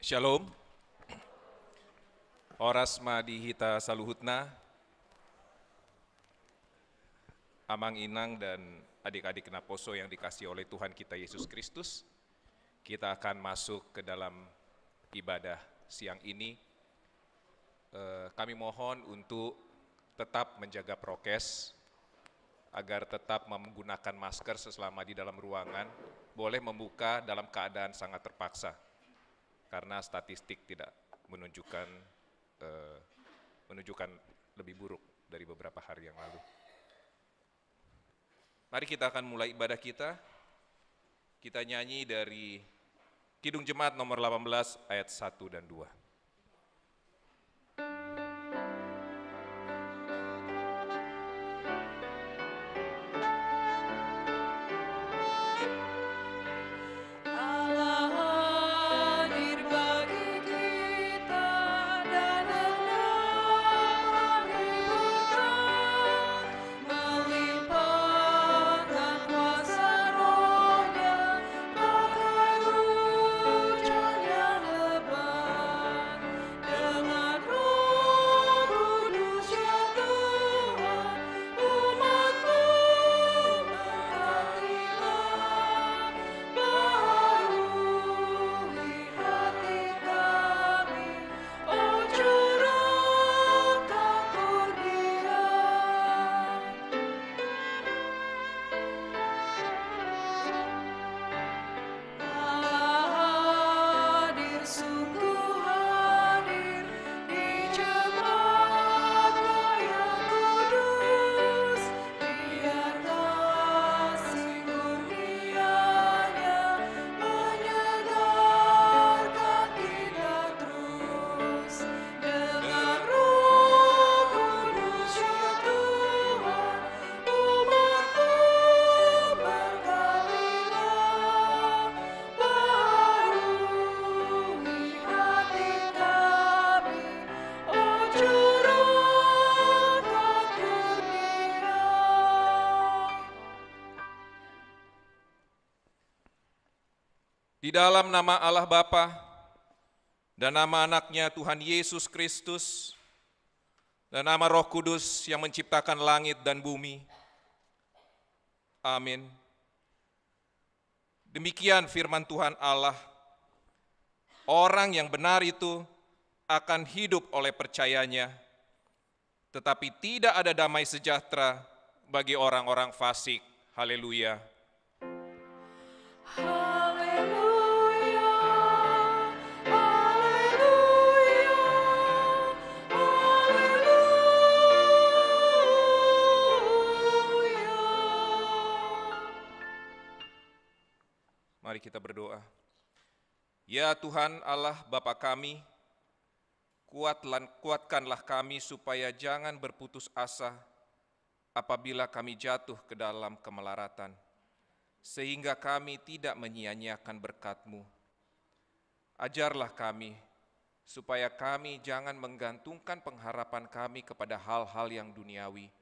Shalom, Oras Madihita Saluhutna, Amang Inang dan adik-adik Naposo yang dikasihi oleh Tuhan kita Yesus Kristus. Kita akan masuk ke dalam ibadah siang ini. Kami mohon untuk tetap menjaga prokes, agar tetap menggunakan masker selama di dalam ruangan, boleh membuka dalam keadaan sangat terpaksa. Karena statistik tidak menunjukkan lebih buruk dari beberapa hari yang lalu. Mari kita akan mulai ibadah kita. Kita nyanyi dari Kidung Jemaat nomor 18 ayat 1 dan 2. Di dalam nama Allah Bapa dan nama anaknya Tuhan Yesus Kristus dan nama Roh Kudus yang menciptakan langit dan bumi. Amin. Demikian firman Tuhan Allah, orang yang benar itu akan hidup oleh percayanya, tetapi tidak ada damai sejahtera bagi orang-orang fasik. Haleluya. Mari kita berdoa. Ya Tuhan Allah Bapa kami, kuatkanlah kami supaya jangan berputus asa apabila kami jatuh ke dalam kemelaratan, sehingga kami tidak menyia-nyiakan berkat-Mu. Ajarlah kami supaya kami jangan menggantungkan pengharapan kami kepada hal-hal yang duniawi.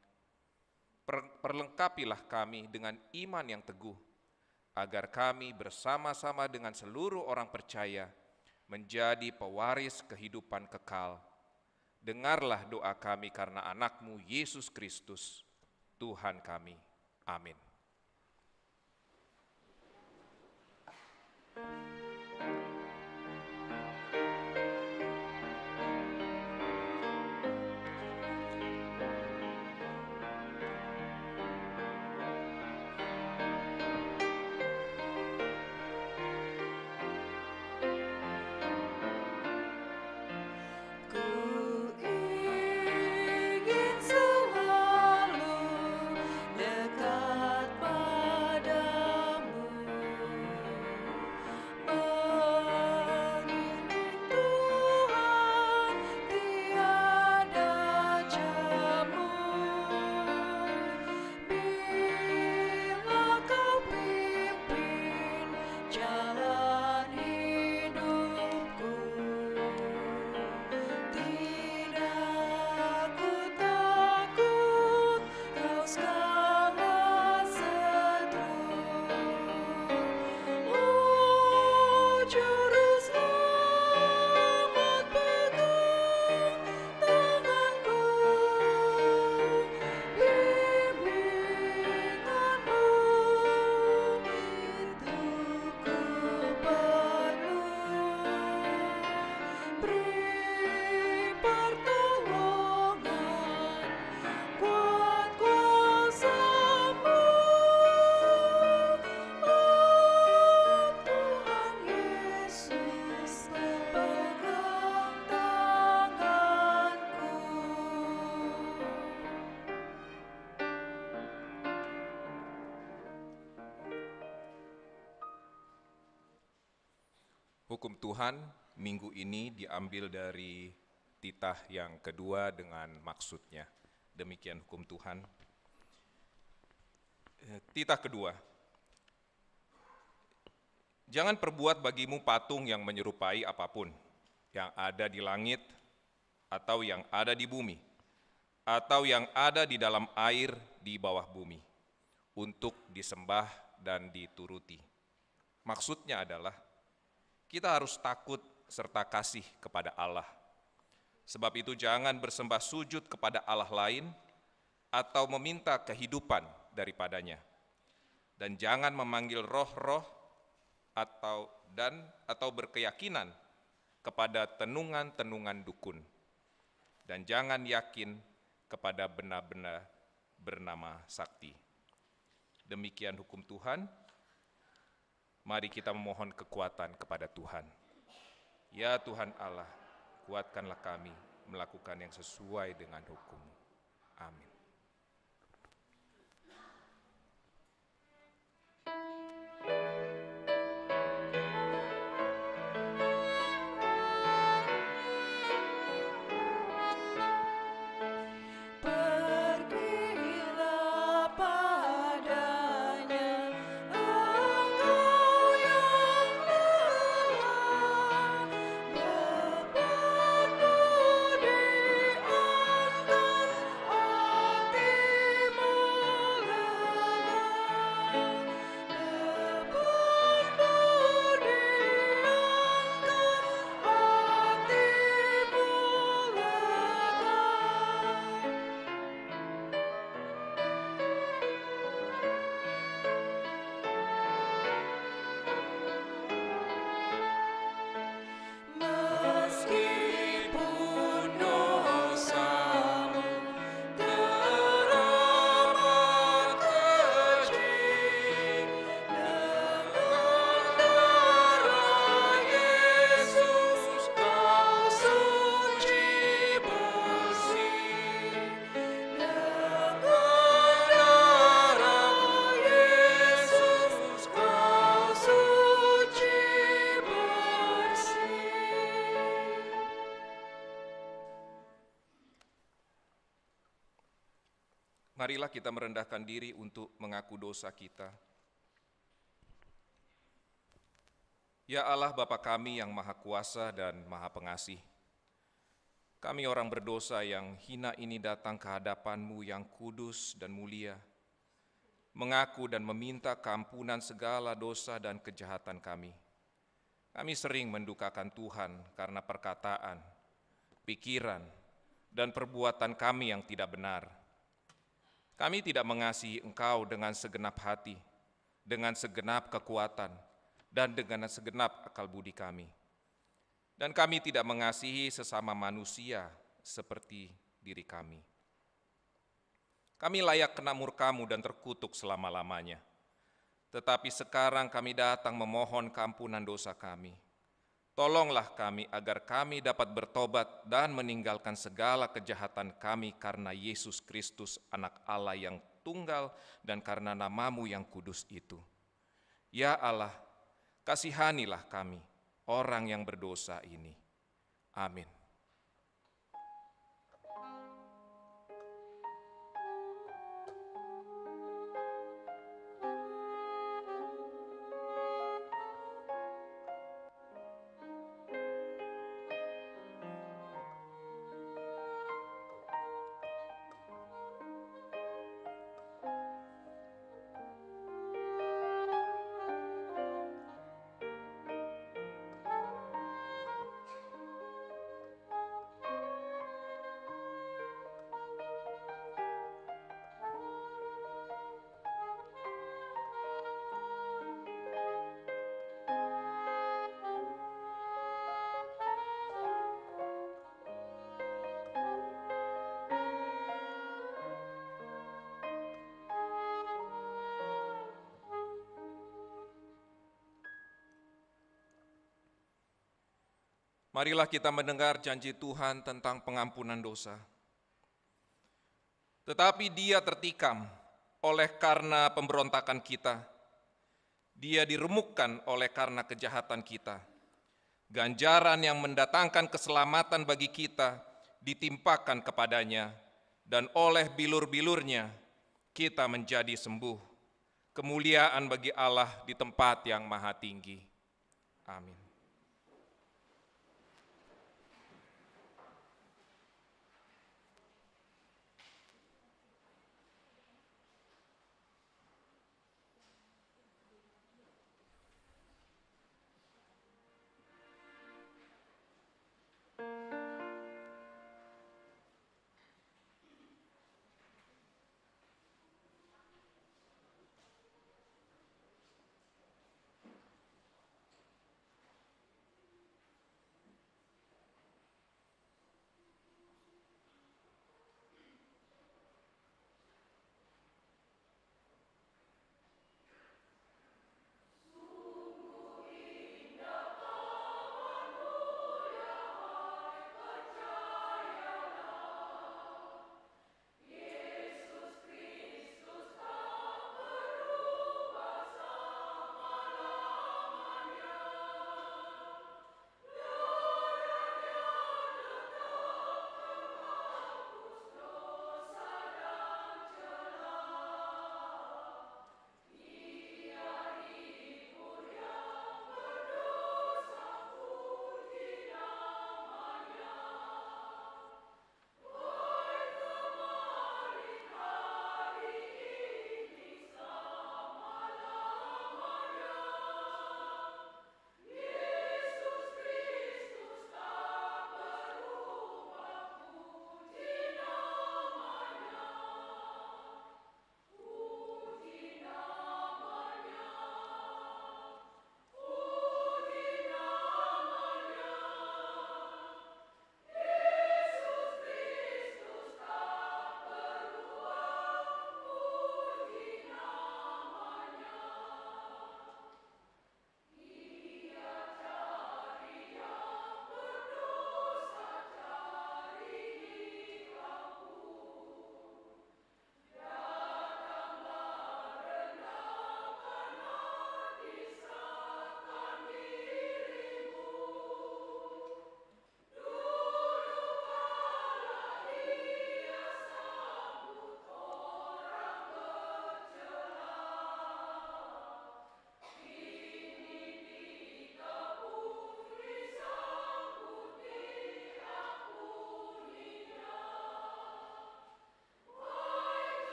Perlengkapilah kami dengan iman yang teguh, agar kami bersama-sama dengan seluruh orang percaya menjadi pewaris kehidupan kekal. Dengarlah doa kami karena anak-Mu Yesus Kristus, Tuhan kami. Amin. hukum Tuhan minggu ini diambil dari titah yang kedua dengan maksudnya. Demikian hukum Tuhan. Titah kedua. Jangan perbuat bagimu patung yang menyerupai apapun, yang ada di langit, atau yang ada di bumi, atau yang ada di dalam air di bawah bumi, untuk disembah dan dituruti. Maksudnya adalah, kita harus takut serta kasih kepada Allah. Sebab itu jangan bersembah sujud kepada Allah lain, atau meminta kehidupan daripadanya. Dan jangan memanggil roh-roh atau berkeyakinan kepada tenungan-tenungan dukun. Dan jangan yakin kepada benda-benda bernama sakti. Demikian hukum Tuhan. Mari kita memohon kekuatan kepada Tuhan. Ya Tuhan Allah, kuatkanlah kami melakukan yang sesuai dengan hukum-Mu. Amin. Marilah kita merendahkan diri untuk mengaku dosa kita. Ya Allah Bapa kami yang Maha Kuasa dan Maha Pengasih, kami orang berdosa yang hina ini datang ke hadapan-Mu yang kudus dan mulia, mengaku dan meminta keampunan segala dosa dan kejahatan kami. Kami sering mendukakan Tuhan karena perkataan, pikiran, dan perbuatan kami yang tidak benar. Kami tidak mengasihi Engkau dengan segenap hati, dengan segenap kekuatan, dan dengan segenap akal budi kami. Dan kami tidak mengasihi sesama manusia seperti diri kami. Kami layak kena murka-Mu dan terkutuk selama-lamanya. Tetapi sekarang kami datang memohon keampunan dosa kami. Tolonglah kami agar kami dapat bertobat dan meninggalkan segala kejahatan kami karena Yesus Kristus, Anak Allah yang tunggal, dan karena nama-Mu yang kudus itu. Ya Allah, kasihanilah kami, orang yang berdosa ini. Amin. Marilah kita mendengar janji Tuhan tentang pengampunan dosa. Tetapi Dia tertikam oleh karena pemberontakan kita. Dia diremukkan oleh karena kejahatan kita. ganjaran yang mendatangkan keselamatan bagi kita ditimpakan kepadanya, dan oleh bilur-bilurnya kita menjadi sembuh. Kemuliaan bagi Allah di tempat yang maha tinggi. Amin.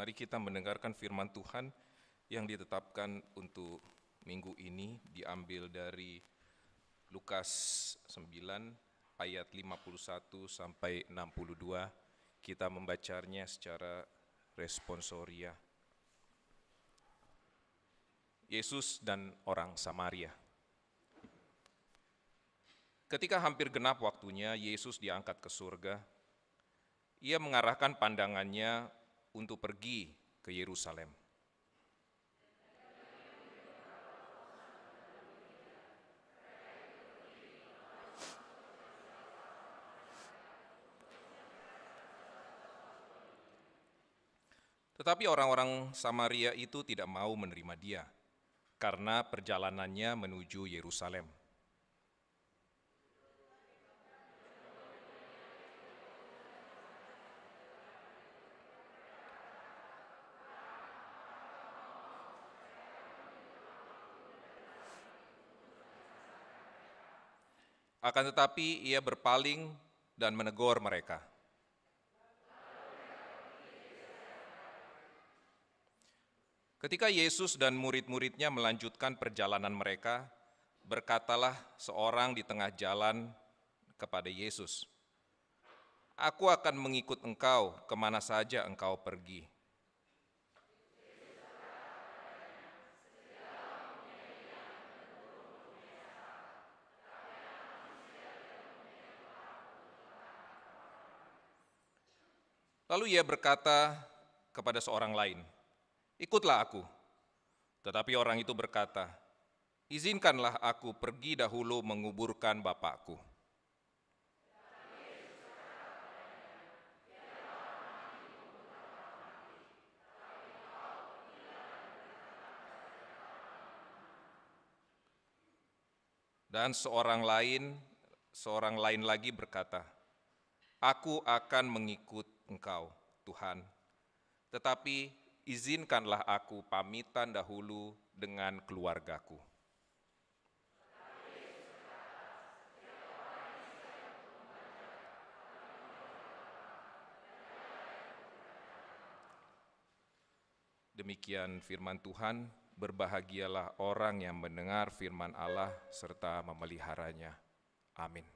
Mari kita mendengarkan firman Tuhan yang ditetapkan untuk minggu ini, diambil dari Lukas 9 ayat 51 sampai 62. Kita membacanya secara responsoria. Yesus dan orang Samaria. Ketika hampir genap waktunya, Yesus diangkat ke surga. Ia mengarahkan pandangannya untuk pergi ke Yerusalem. Tetapi orang-orang Samaria itu tidak mau menerima dia, karena perjalanannya menuju Yerusalem. Akan tetapi ia berpaling dan menegur mereka. Ketika Yesus dan murid-muridnya melanjutkan perjalanan mereka, berkatalah seorang di tengah jalan kepada Yesus, "Aku akan mengikut engkau kemana saja engkau pergi." Lalu ia berkata kepada seorang lain, "Ikutlah aku." Tetapi orang itu berkata, "Izinkanlah aku pergi dahulu menguburkan bapakku." Dan seorang lain lagi berkata, "Aku akan mengikut engkau, Tuhan, tetapi izinkanlah aku pamitan dahulu dengan keluargaku." Demikian firman Tuhan, berbahagialah orang yang mendengar firman Allah serta memeliharanya. Amin.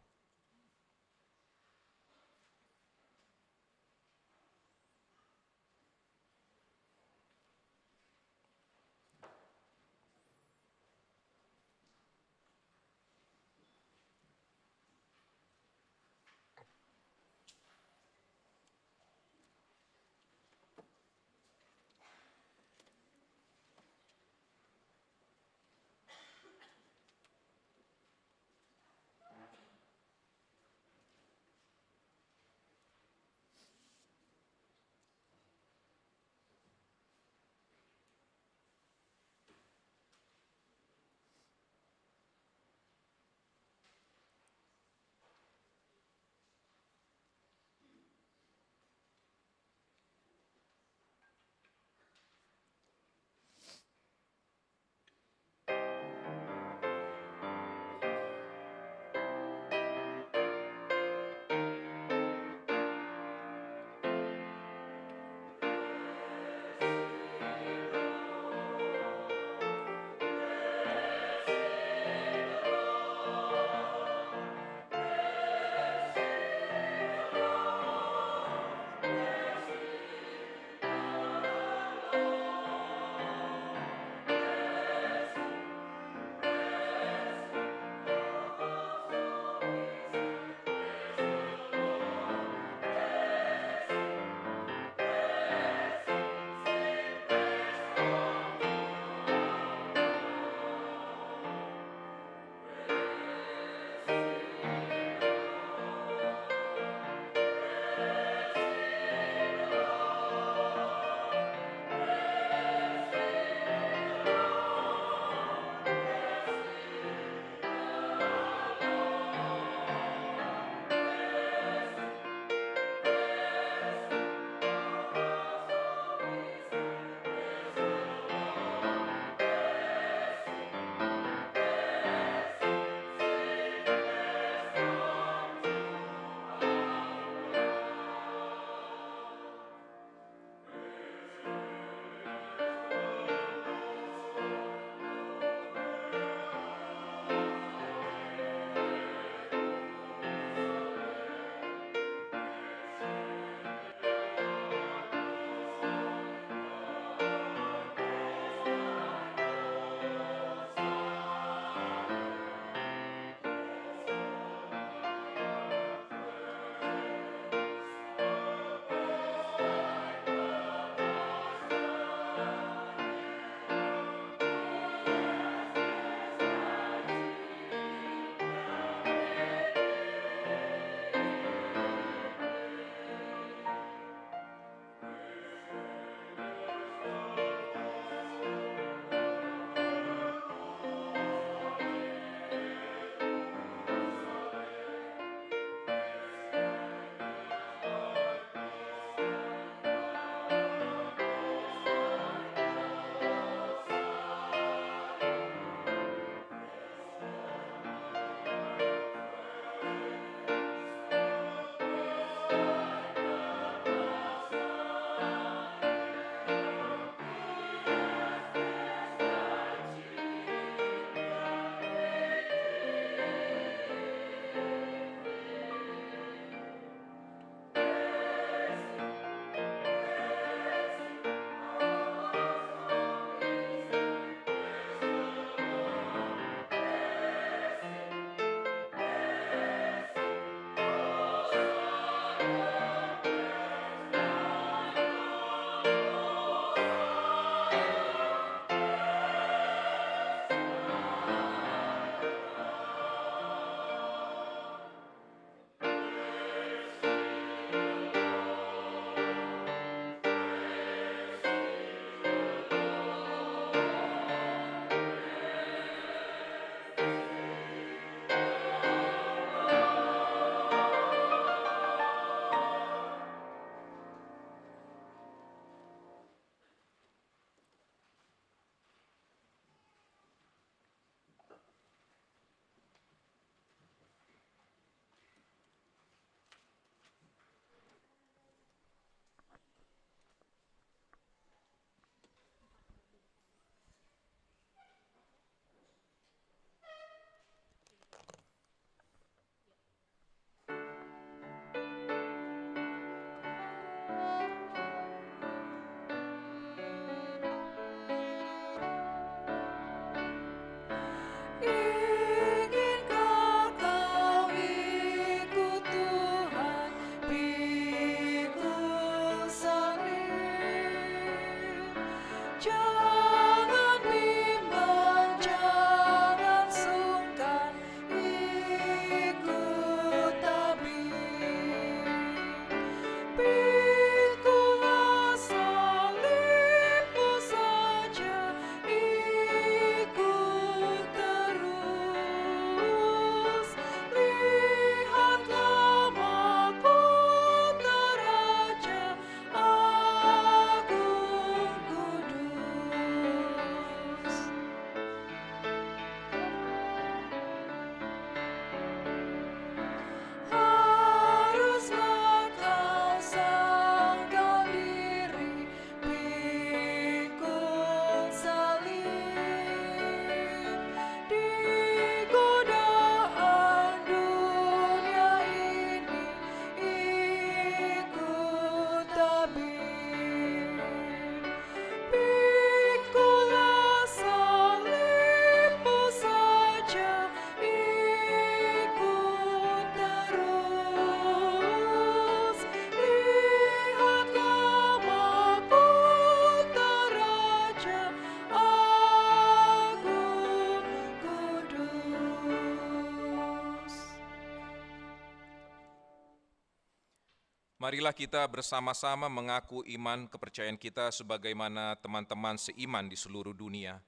Marilah kita bersama-sama mengaku iman kepercayaan kita sebagaimana teman-teman seiman di seluruh dunia.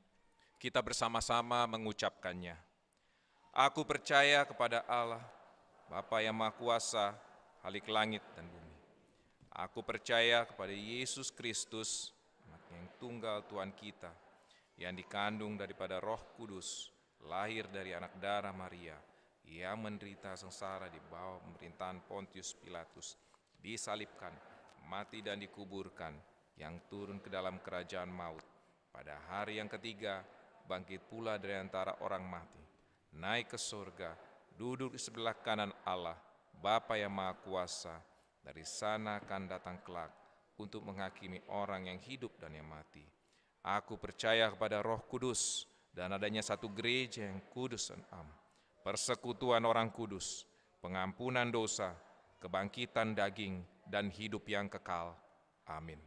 Kita bersama-sama mengucapkannya. Aku percaya kepada Allah, Bapa yang Maha Kuasa, Khalik langit dan bumi. Aku percaya kepada Yesus Kristus, Anak yang tunggal Tuhan kita, yang dikandung daripada Roh Kudus, lahir dari anak darah Maria, yang menderita sengsara di bawah pemerintahan Pontius Pilatus, disalibkan, mati dan dikuburkan, yang turun ke dalam kerajaan maut. Pada hari yang ketiga, bangkit pula dari antara orang mati, naik ke surga, duduk di sebelah kanan Allah, Bapa yang Maha Kuasa. Dari sana akan datang kelak untuk menghakimi orang yang hidup dan yang mati. Aku percaya kepada Roh Kudus dan adanya satu gereja yang kudus dan am, persekutuan orang kudus, pengampunan dosa, kebangkitan daging, dan hidup yang kekal. Amin.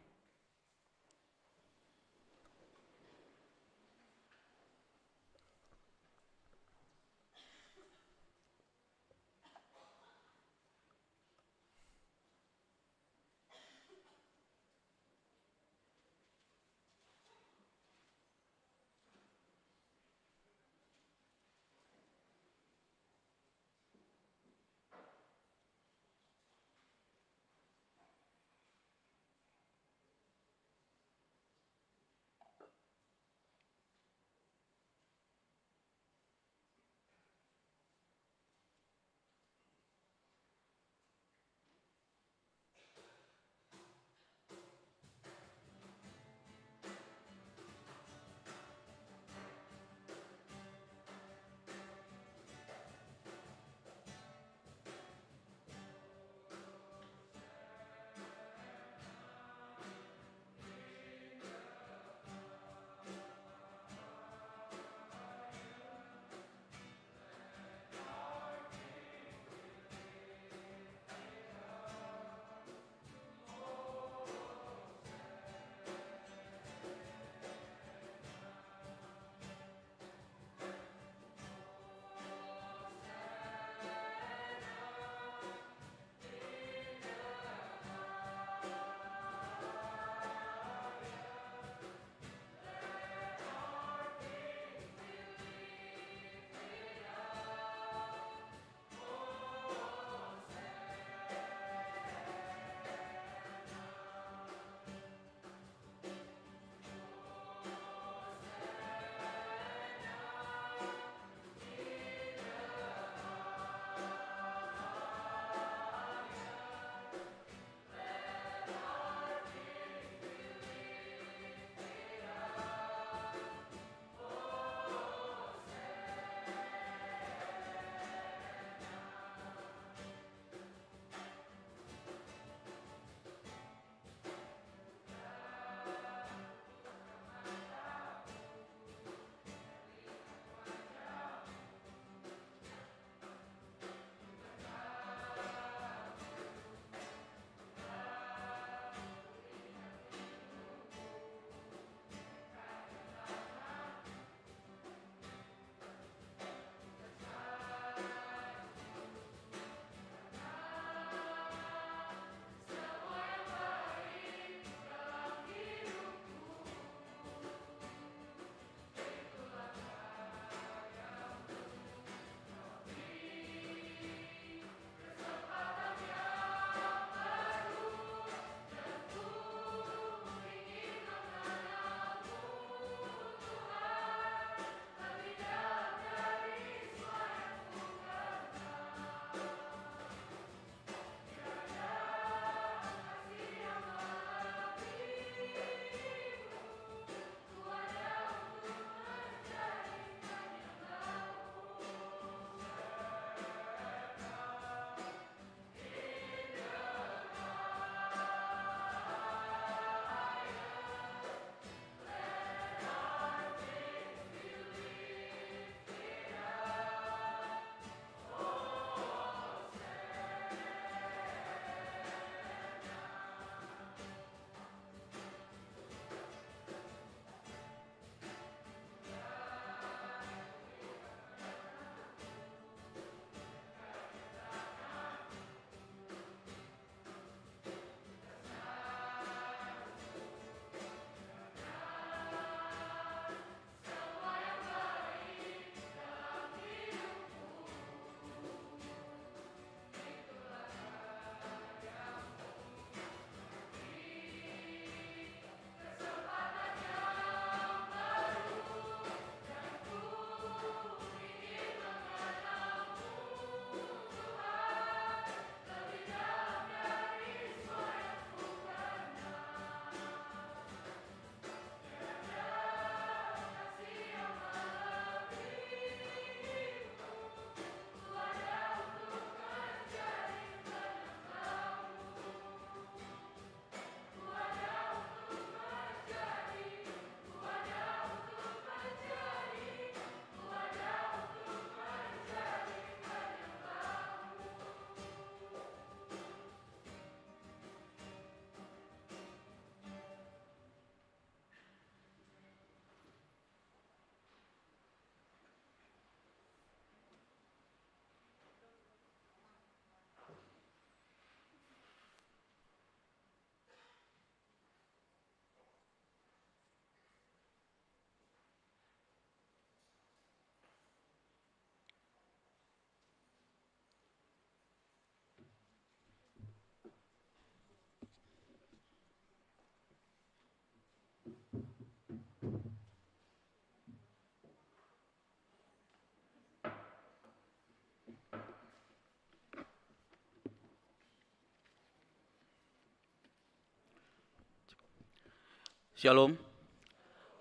Shalom,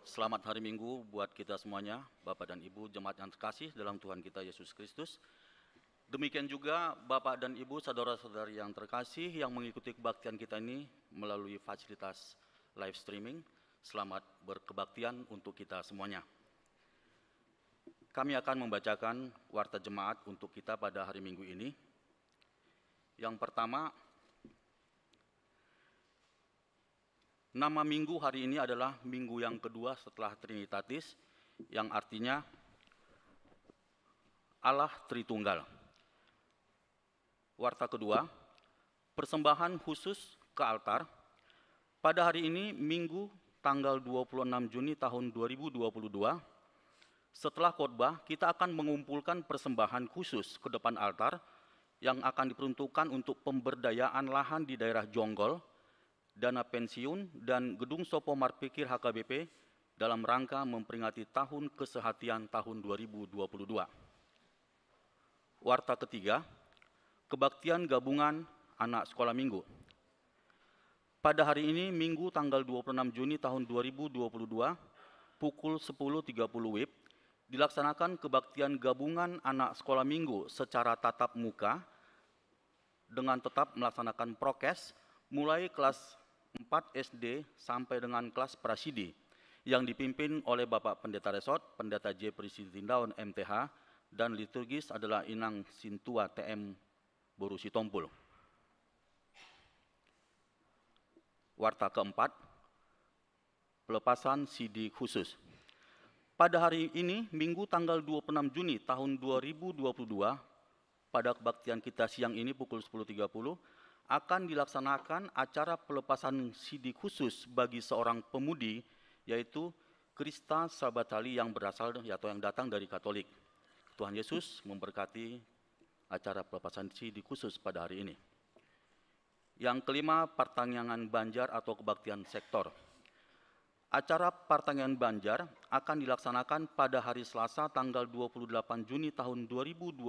selamat hari Minggu buat kita semuanya, Bapak dan Ibu, jemaat yang terkasih dalam Tuhan kita Yesus Kristus. Demikian juga Bapak dan Ibu, saudara-saudari yang terkasih yang mengikuti kebaktian kita ini melalui fasilitas live streaming. Selamat berkebaktian untuk kita semuanya. Kami akan membacakan warta jemaat untuk kita pada hari Minggu ini. Yang pertama, nama minggu hari ini adalah minggu yang kedua setelah Trinitatis, yang artinya Allah Tritunggal. Warta kedua, persembahan khusus ke altar. Pada hari ini, Minggu tanggal 26 Juni tahun 2022, setelah khotbah, kita akan mengumpulkan persembahan khusus ke depan altar yang akan diperuntukkan untuk pemberdayaan lahan di daerah Jonggol, dana pensiun, dan gedung Sopo Marpikir HKBP dalam rangka memperingati tahun kesehatian tahun 2022. Warta ketiga, kebaktian gabungan anak sekolah minggu. Pada hari ini, Minggu tanggal 26 Juni tahun 2022, pukul 10.30 WIB, dilaksanakan kebaktian gabungan anak sekolah minggu secara tatap muka dengan tetap melaksanakan prokes mulai kelas 4 SD sampai dengan kelas prasidi yang dipimpin oleh Bapak Pendeta Resort, Pendeta J. Prisitindaun MTH, dan liturgis adalah Inang Sintua TM Borusi Tompul. Warta keempat, pelepasan CD khusus. Pada hari ini, Minggu tanggal 26 Juni tahun 2022, pada kebaktian kita siang ini pukul 10.30, akan dilaksanakan acara pelepasan CD khusus bagi seorang pemudi, yaitu Krista Sabatali yang berasal atau yang datang dari Katolik. Tuhan Yesus memberkati acara pelepasan CD khusus pada hari ini. Yang kelima, pertanyaan Banjar atau kebaktian sektor. Acara pertanyaan Banjar akan dilaksanakan pada hari Selasa tanggal 28 Juni tahun 2022,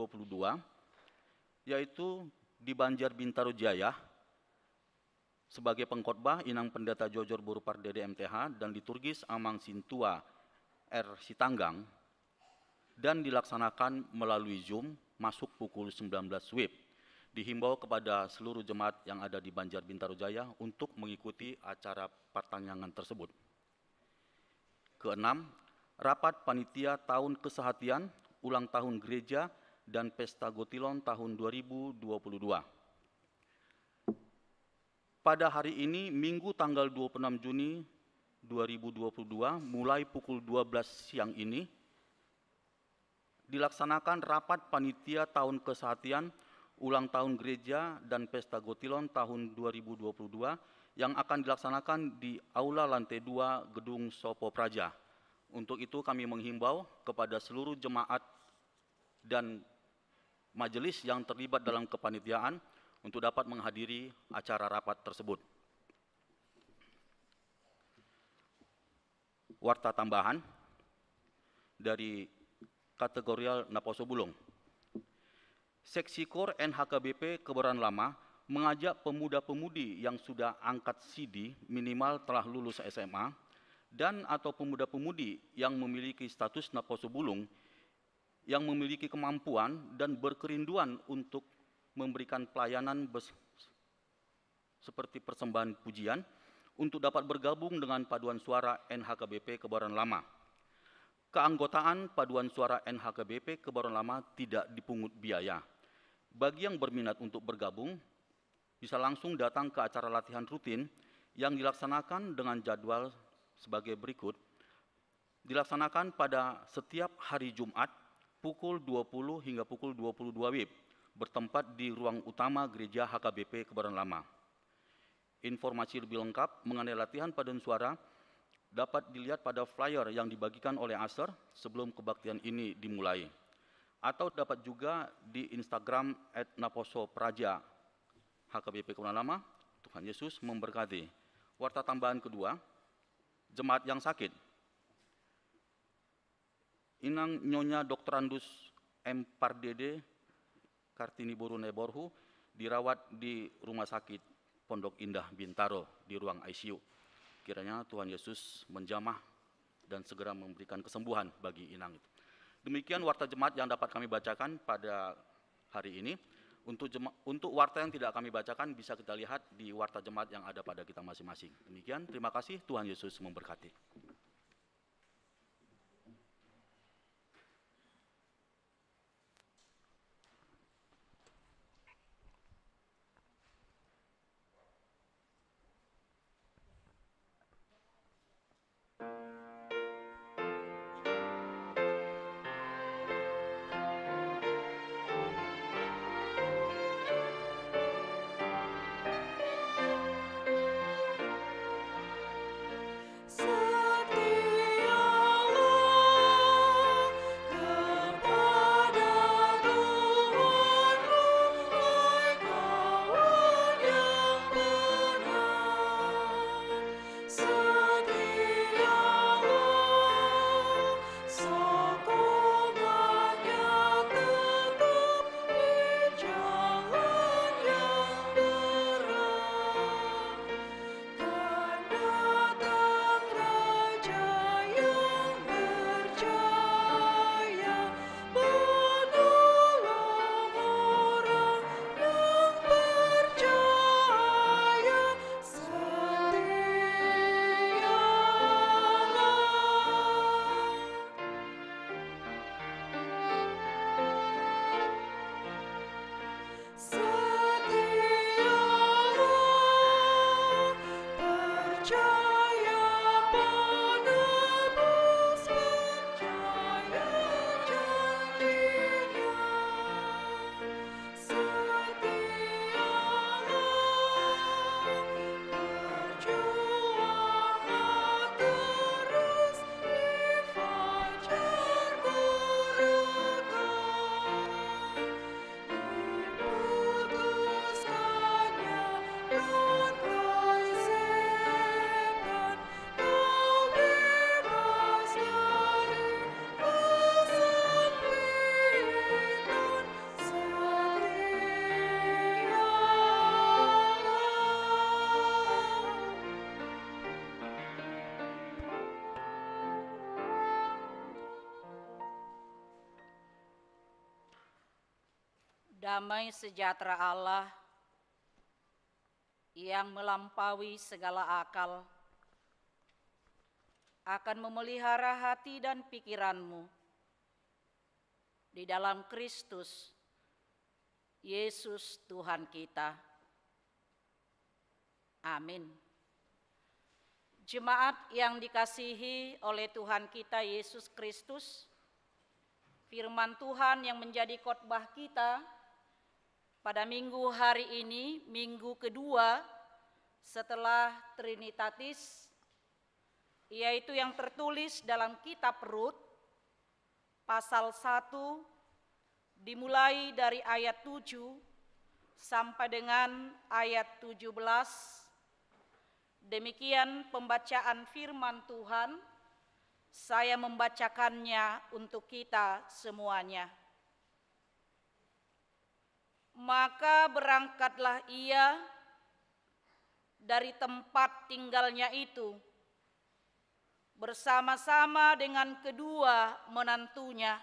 yaitu di Banjar Bintaro Jaya. Sebagai pengkhotbah Inang Pendeta Jojor Borupar Dede MTH dan liturgis Amang Sintua R. Sitanggang, dan dilaksanakan melalui Zoom masuk pukul 19 WIB. Dihimbau kepada seluruh jemaat yang ada di Banjar Bintaro Jaya untuk mengikuti acara pertanyaan tersebut. Keenam, rapat panitia tahun kesehatian, ulang tahun gereja, dan pesta Gotilon tahun 2022. Pada hari ini, Minggu tanggal 26 Juni 2022, mulai pukul 12 siang ini, dilaksanakan rapat panitia tahun kesehatian, ulang tahun gereja, dan pesta Gotilon tahun 2022 yang akan dilaksanakan di Aula Lantai 2 Gedung Sopo Praja. Untuk itu kami menghimbau kepada seluruh jemaat dan majelis yang terlibat dalam kepanitiaan untuk dapat menghadiri acara rapat tersebut. Warta tambahan dari kategorial Naposo Bulung. Seksi Kor NHKBP Kebayoran Lama mengajak pemuda-pemudi yang sudah angkat CD minimal telah lulus SMA dan atau pemuda-pemudi yang memiliki status Naposo Bulung yang memiliki kemampuan dan berkerinduan untuk memberikan pelayanan seperti persembahan pujian untuk dapat bergabung dengan paduan suara NHKBP Kebayoran Lama. Keanggotaan paduan suara NHKBP Kebayoran Lama tidak dipungut biaya. Bagi yang berminat untuk bergabung, bisa langsung datang ke acara latihan rutin yang dilaksanakan dengan jadwal sebagai berikut. Dilaksanakan pada setiap hari Jumat, pukul 20 hingga pukul 22 WIB, bertempat di ruang utama Gereja HKBP Kebayoran Lama. Informasi lebih lengkap mengenai latihan paduan suara dapat dilihat pada flyer yang dibagikan oleh Aser sebelum kebaktian ini dimulai. Atau dapat juga di Instagram @naposopraja HKBP Kebayoran Lama. Tuhan Yesus memberkati. Warta tambahan kedua, jemaat yang sakit. Inang Nyonya Dr. Andus M. Pardede Kartini Borune Borhu dirawat di Rumah Sakit Pondok Indah Bintaro di ruang ICU. Kiranya Tuhan Yesus menjamah dan segera memberikan kesembuhan bagi Inang itu. Demikian warta jemaat yang dapat kami bacakan pada hari ini. Untuk warta yang tidak kami bacakan bisa kita lihat di warta jemaat yang ada pada kita masing-masing. Demikian, terima kasih, Tuhan Yesus memberkati. Damai sejahtera Allah yang melampaui segala akal akan memelihara hati dan pikiranmu di dalam Kristus Yesus Tuhan kita. Amin. Jemaat yang dikasihi oleh Tuhan kita Yesus Kristus, firman Tuhan yang menjadi khotbah kita pada minggu hari ini, minggu kedua setelah Trinitatis, yaitu yang tertulis dalam kitab Rut, pasal 1, dimulai dari ayat 7 sampai dengan ayat 17. Demikian pembacaan firman Tuhan, saya membacakannya untuk kita semuanya. Maka berangkatlah ia dari tempat tinggalnya itu bersama-sama dengan kedua menantunya.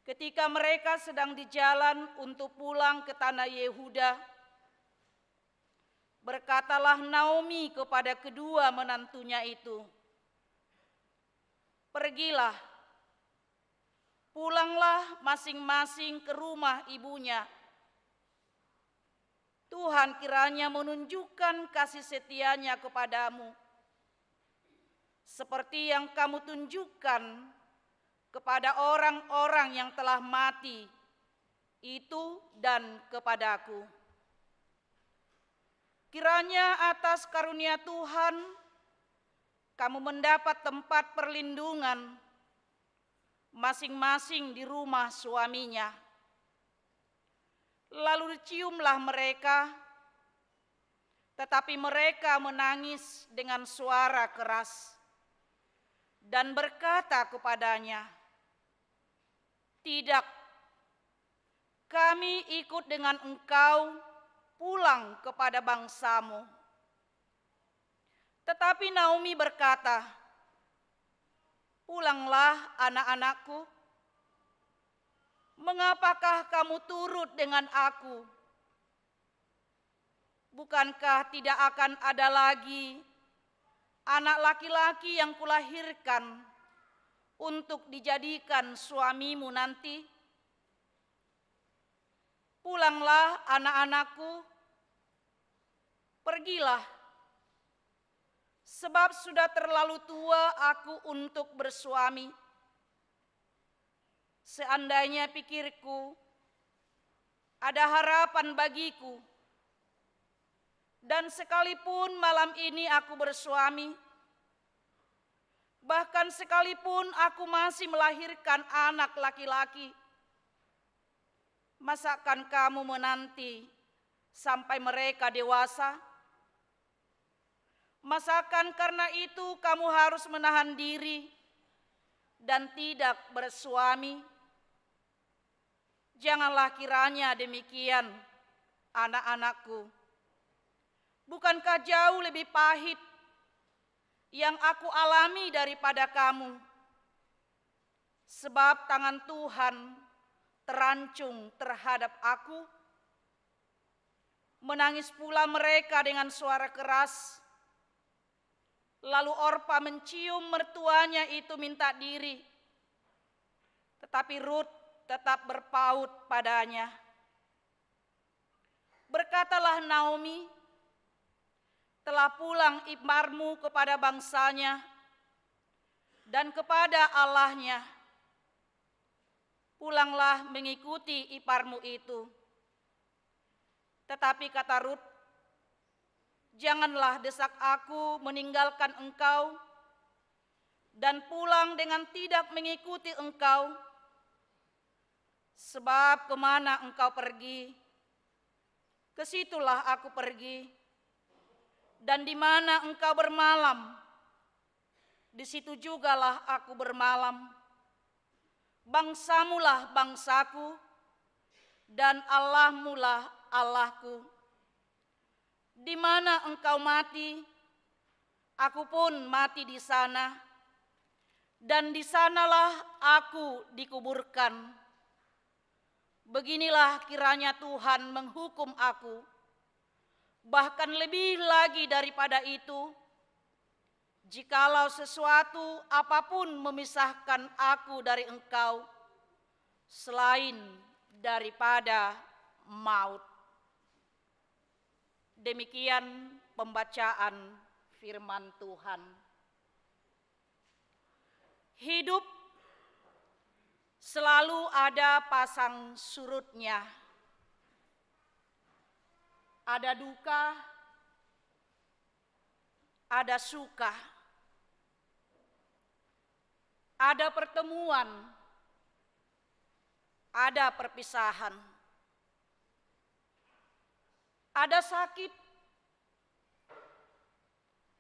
Ketika mereka sedang di jalan untuk pulang ke tanah Yehuda, berkatalah Naomi kepada kedua menantunya itu, "Pergilah, pulanglah masing-masing ke rumah ibunya. Tuhan kiranya menunjukkan kasih setianya kepadamu, seperti yang kamu tunjukkan kepada orang-orang yang telah mati itu dan kepadaku. Kiranya atas karunia Tuhan kamu mendapat tempat perlindungan masing-masing di rumah suaminya." Lalu diciumlah mereka, tetapi mereka menangis dengan suara keras dan berkata kepadanya, "Tidak, kami ikut dengan engkau pulang kepada bangsamu." Tetapi Naomi berkata, "Pulanglah anak-anakku, mengapakah kamu turut dengan aku? Bukankah tidak akan ada lagi anak laki-laki yang kulahirkan untuk dijadikan suamimu nanti? Pulanglah anak-anakku, pergilah, sebab sudah terlalu tua aku untuk bersuami. Seandainya pikirku ada harapan bagiku, dan sekalipun malam ini aku bersuami, bahkan sekalipun aku masih melahirkan anak laki-laki, masakan kamu menanti sampai mereka dewasa? Masakan karena itu kamu harus menahan diri dan tidak bersuami? Janganlah kiranya demikian, anak-anakku. Bukankah jauh lebih pahit yang aku alami daripada kamu? Sebab tangan Tuhan terancung terhadap aku. Menangis pula mereka dengan suara keras. Lalu Orpa mencium mertuanya itu minta diri. Tetapi Rut tetap berpaut padanya. Berkatalah Naomi, telah pulang iparmu kepada bangsanya dan kepada Allahnya. Pulanglah mengikuti iparmu itu. Tetapi kata Rut, janganlah desak aku meninggalkan engkau dan pulang dengan tidak mengikuti engkau. Sebab kemana engkau pergi, ke situlah aku pergi. Dan di mana engkau bermalam, di situ jugalah aku bermalam. Bangsamulah bangsaku, dan Allahmu lah Allahku. Di mana engkau mati, aku pun mati di sana, dan di sanalah aku dikuburkan. Beginilah kiranya Tuhan menghukum aku, bahkan lebih lagi daripada itu, jikalau sesuatu apapun memisahkan aku dari engkau, selain daripada maut. Demikian pembacaan firman Tuhan. Hidup selalu ada pasang surutnya. Ada duka, ada suka, ada pertemuan, ada perpisahan, ada sakit,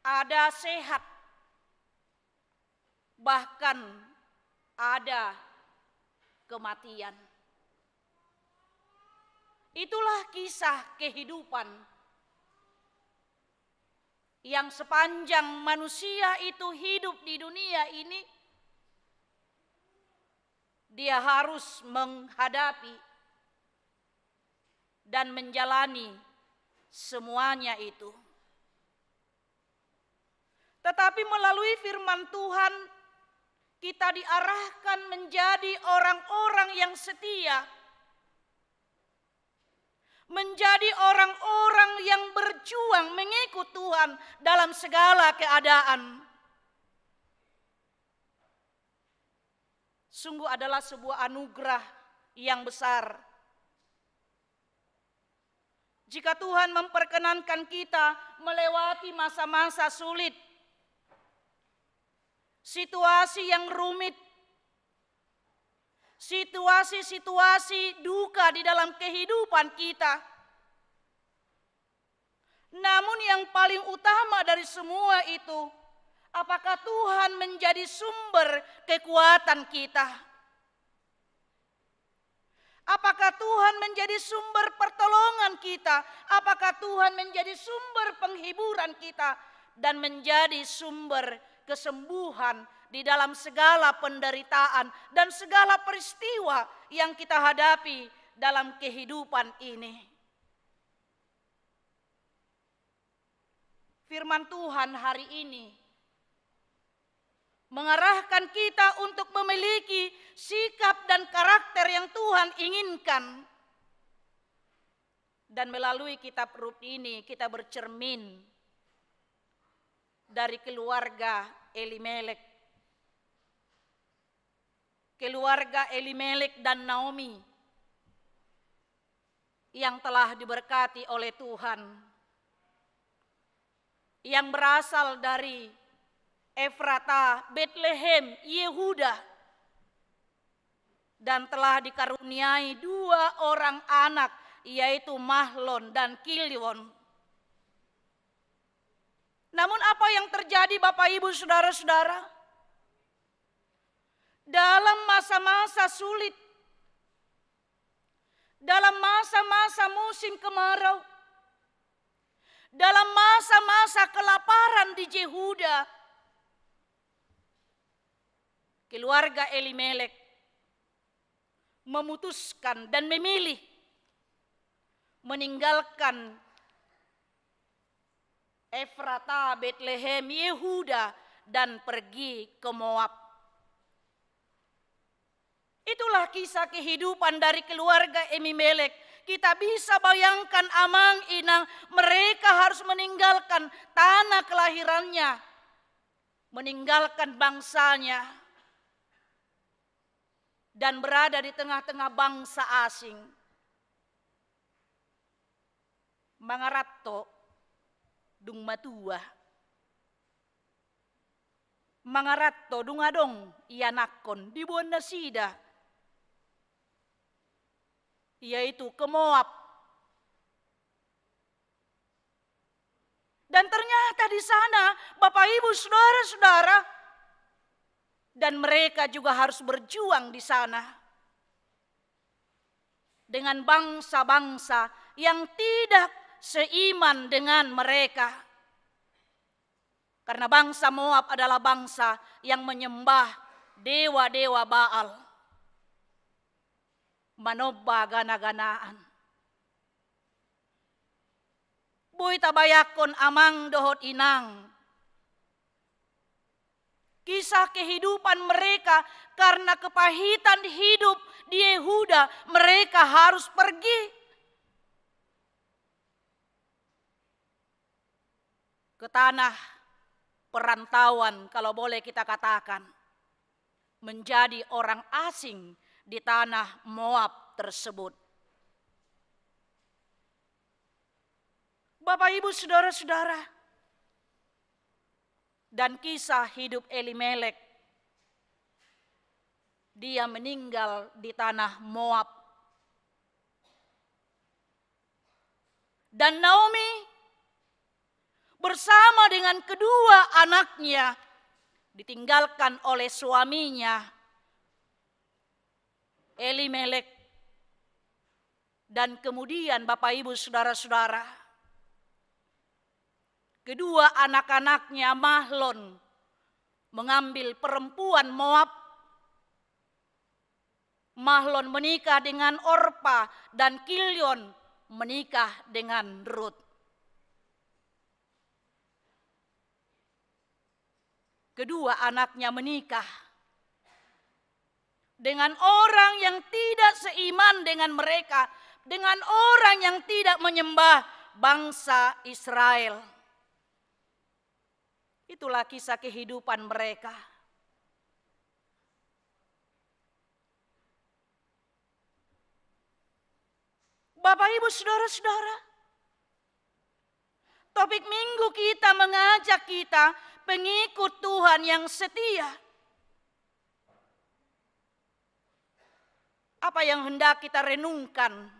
ada sehat, bahkan ada kematian. Itulah kisah kehidupan yang sepanjang manusia itu hidup di dunia ini, dia harus menghadapi dan menjalani semuanya itu. Tetapi melalui firman Tuhan, kita diarahkan menjadi orang-orang yang setia, menjadi orang-orang yang berjuang mengikut Tuhan dalam segala keadaan. Sungguh adalah sebuah anugerah yang besar jika Tuhan memperkenankan kita melewati masa-masa sulit, situasi yang rumit, situasi-situasi duka di dalam kehidupan kita. Namun yang paling utama dari semua itu, apakah Tuhan menjadi sumber kekuatan kita? Apakah Tuhan menjadi sumber pertolongan kita? Apakah Tuhan menjadi sumber penghiburan kita dan menjadi sumber kesembuhan di dalam segala penderitaan dan segala peristiwa yang kita hadapi dalam kehidupan ini. Firman Tuhan hari ini mengarahkan kita untuk memiliki sikap dan karakter yang Tuhan inginkan. Dan melalui kitab Rut ini kita bercermin dari keluarga Elimelek. Keluarga Elimelek dan Naomi yang telah diberkati oleh Tuhan. Yang berasal dari Efrata, Bethlehem, Yehuda, dan telah dikaruniai 2 orang anak, yaitu Mahlon dan Kilion. Namun apa yang terjadi Bapak Ibu Saudara-saudara? Dalam masa-masa sulit, dalam masa-masa musim kemarau, dalam masa-masa kelaparan di Yehuda, keluarga Elimelek memutuskan dan memilih meninggalkan Efrata, Bethlehem, Yehuda dan pergi ke Moab. Itulah kisah kehidupan dari keluarga Elimelek. Kita bisa bayangkan amang inang, mereka harus meninggalkan tanah kelahirannya, meninggalkan bangsanya, dan berada di tengah-tengah bangsa asing. Mangarato dung matua. Mangarato dung adong ianakon di buana sida. Yaitu ke Moab. Dan ternyata di sana Bapak Ibu Saudara-saudara, dan mereka juga harus berjuang di sana dengan bangsa-bangsa yang tidak seiman dengan mereka. Karena bangsa Moab adalah bangsa yang menyembah dewa-dewa Baal, manoba gana-ganaan. Boy tabayakon amang dohot inang. Kisah kehidupan mereka karena kepahitan hidup di Yehuda, mereka harus pergi ke tanah perantauan, kalau boleh kita katakan, menjadi orang asing di tanah Moab tersebut. Bapak Ibu Saudara-saudara, dan kisah hidup Elimelek, dia meninggal di tanah Moab. Dan Naomi bersama dengan kedua anaknya ditinggalkan oleh suaminya Elimelek. Dan kemudian Bapak Ibu Saudara-saudara, kedua anak-anaknya Mahlon mengambil perempuan Moab. Mahlon menikah dengan Orpa dan Kilion menikah dengan Rut. Kedua anaknya menikah dengan orang yang tidak seiman dengan mereka, dengan orang yang tidak menyembah bangsa Israel. Itulah kisah kehidupan mereka. Bapak Ibu Saudara-saudara, topik minggu kita mengajak kita pengikut Tuhan yang setia. Apa yang hendak kita renungkan?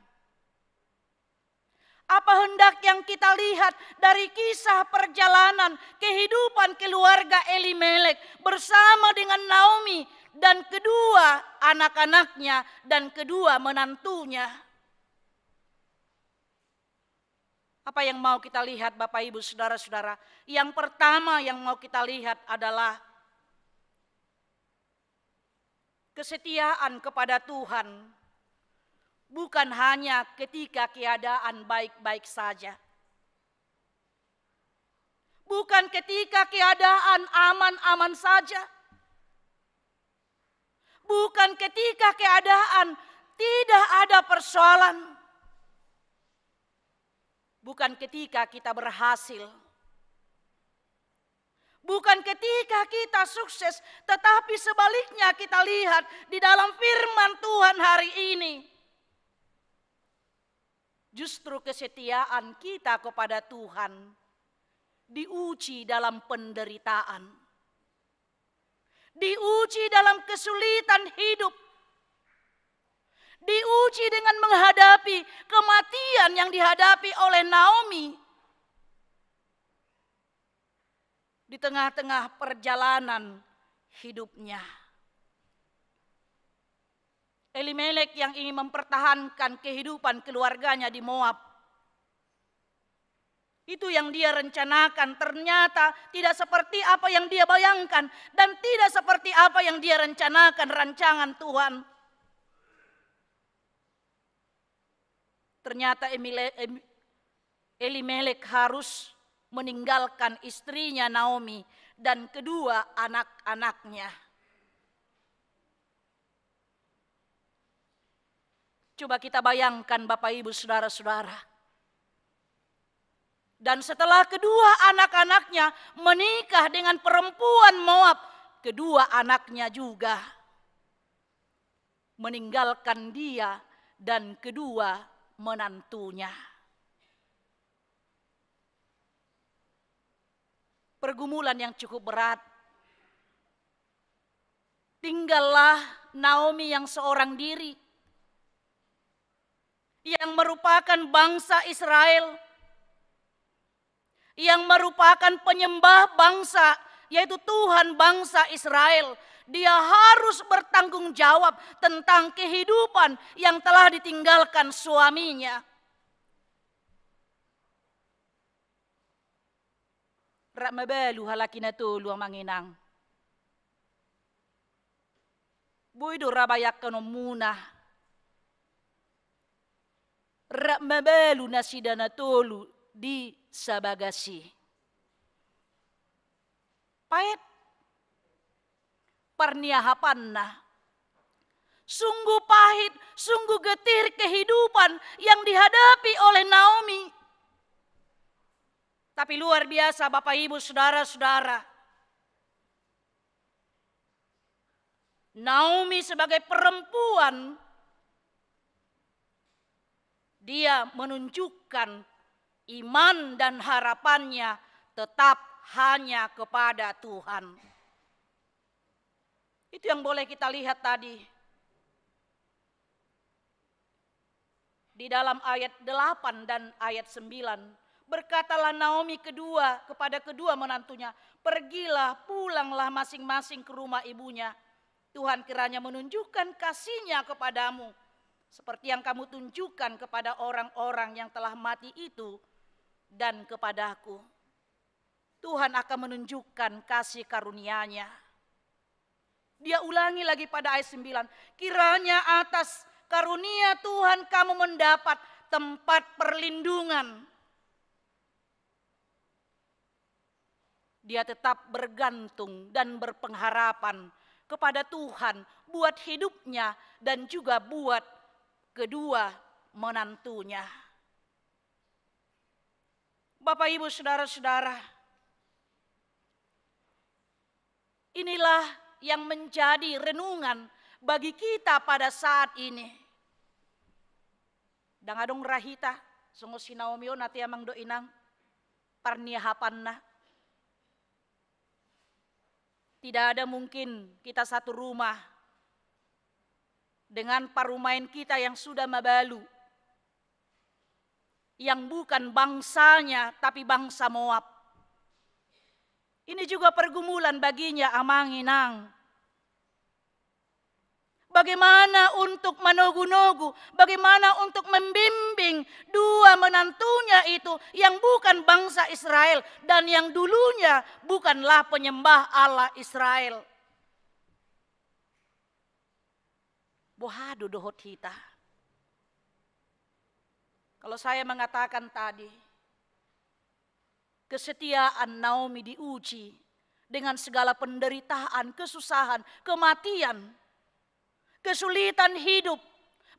Apa hendak yang kita lihat dari kisah perjalanan kehidupan keluarga Elimelek bersama dengan Naomi dan kedua anak-anaknya dan kedua menantunya? Apa yang mau kita lihat Bapak Ibu Saudara-saudara? Yang pertama yang mau kita lihat adalah kesetiaan kepada Tuhan. Bukan hanya ketika keadaan baik-baik saja. Bukan ketika keadaan aman-aman saja. Bukan ketika keadaan tidak ada persoalan. Bukan ketika kita berhasil. Bukan ketika kita sukses, tetapi sebaliknya kita lihat di dalam firman Tuhan hari ini. Justru kesetiaan kita kepada Tuhan diuji dalam penderitaan. Diuji dalam kesulitan hidup. Diuji dengan menghadapi kematian yang dihadapi oleh Naomi. Di tengah-tengah perjalanan hidupnya. Elimelek yang ingin mempertahankan kehidupan keluarganya di Moab. Itu yang dia rencanakan ternyata tidak seperti apa yang dia bayangkan. Dan tidak seperti apa yang dia rencanakan rancangan Tuhan. Ternyata Elimelek harus meninggalkan istrinya Naomi dan kedua anak-anaknya. Coba kita bayangkan Bapak Ibu Saudara-saudara. Dan setelah kedua anak-anaknya menikah dengan perempuan Moab, kedua anaknya juga meninggalkan dia dan kedua menantunya. Pergumulan yang cukup berat. Tinggallah Naomi yang seorang diri. Yang merupakan bangsa Israel. Yang merupakan penyembah bangsa, yaitu Tuhan bangsa Israel. Dia harus bertanggung jawab tentang kehidupan yang telah ditinggalkan suaminya. Rak mabalu halakina tulu ang manginang. Buido rabayak kano muna. Rak mabalu na sidana tulu di sabagasi. Pahit. Perniahapan na. Sungguh pahit, sungguh getir kehidupan yang dihadapi oleh Naomi. Tapi luar biasa Bapak Ibu Saudara-saudara. Naomi sebagai perempuan, dia menunjukkan iman dan harapannya tetap hanya kepada Tuhan. Itu yang boleh kita lihat tadi. Di dalam ayat 8 dan ayat 9. Berkatalah Naomi kepada kedua menantunya, pergilah, pulanglah masing-masing ke rumah ibunya. Tuhan kiranya menunjukkan kasih-Nya kepadamu, seperti yang kamu tunjukkan kepada orang-orang yang telah mati itu dan kepadaku. Tuhan akan menunjukkan kasih karunia-Nya. Dia ulangi lagi pada ayat 9, kiranya atas karunia Tuhan kamu mendapat tempat perlindungan. Dia tetap bergantung dan berpengharapan kepada Tuhan buat hidupnya dan juga buat kedua menantunya. Bapak Ibu Saudara-saudara, inilah yang menjadi renungan bagi kita pada saat ini. Dangadong rahita, sungo si Naomi o nati amang do inang, parniahapan na. Tidak ada mungkin kita satu rumah dengan parumain kita yang sudah mabalu. Yang bukan bangsanya tapi bangsa Moab. Ini juga pergumulan baginya amang inang. bagaimana untuk menogu-nogu, bagaimana untuk membimbing dua menantunya itu yang bukan bangsa Israel dan yang dulunya bukanlah penyembah Allah Israel. Bohado dohot hita. Kalau saya mengatakan tadi, kesetiaan Naomi diuji dengan segala penderitaan, kesusahan, kematian, kesulitan hidup.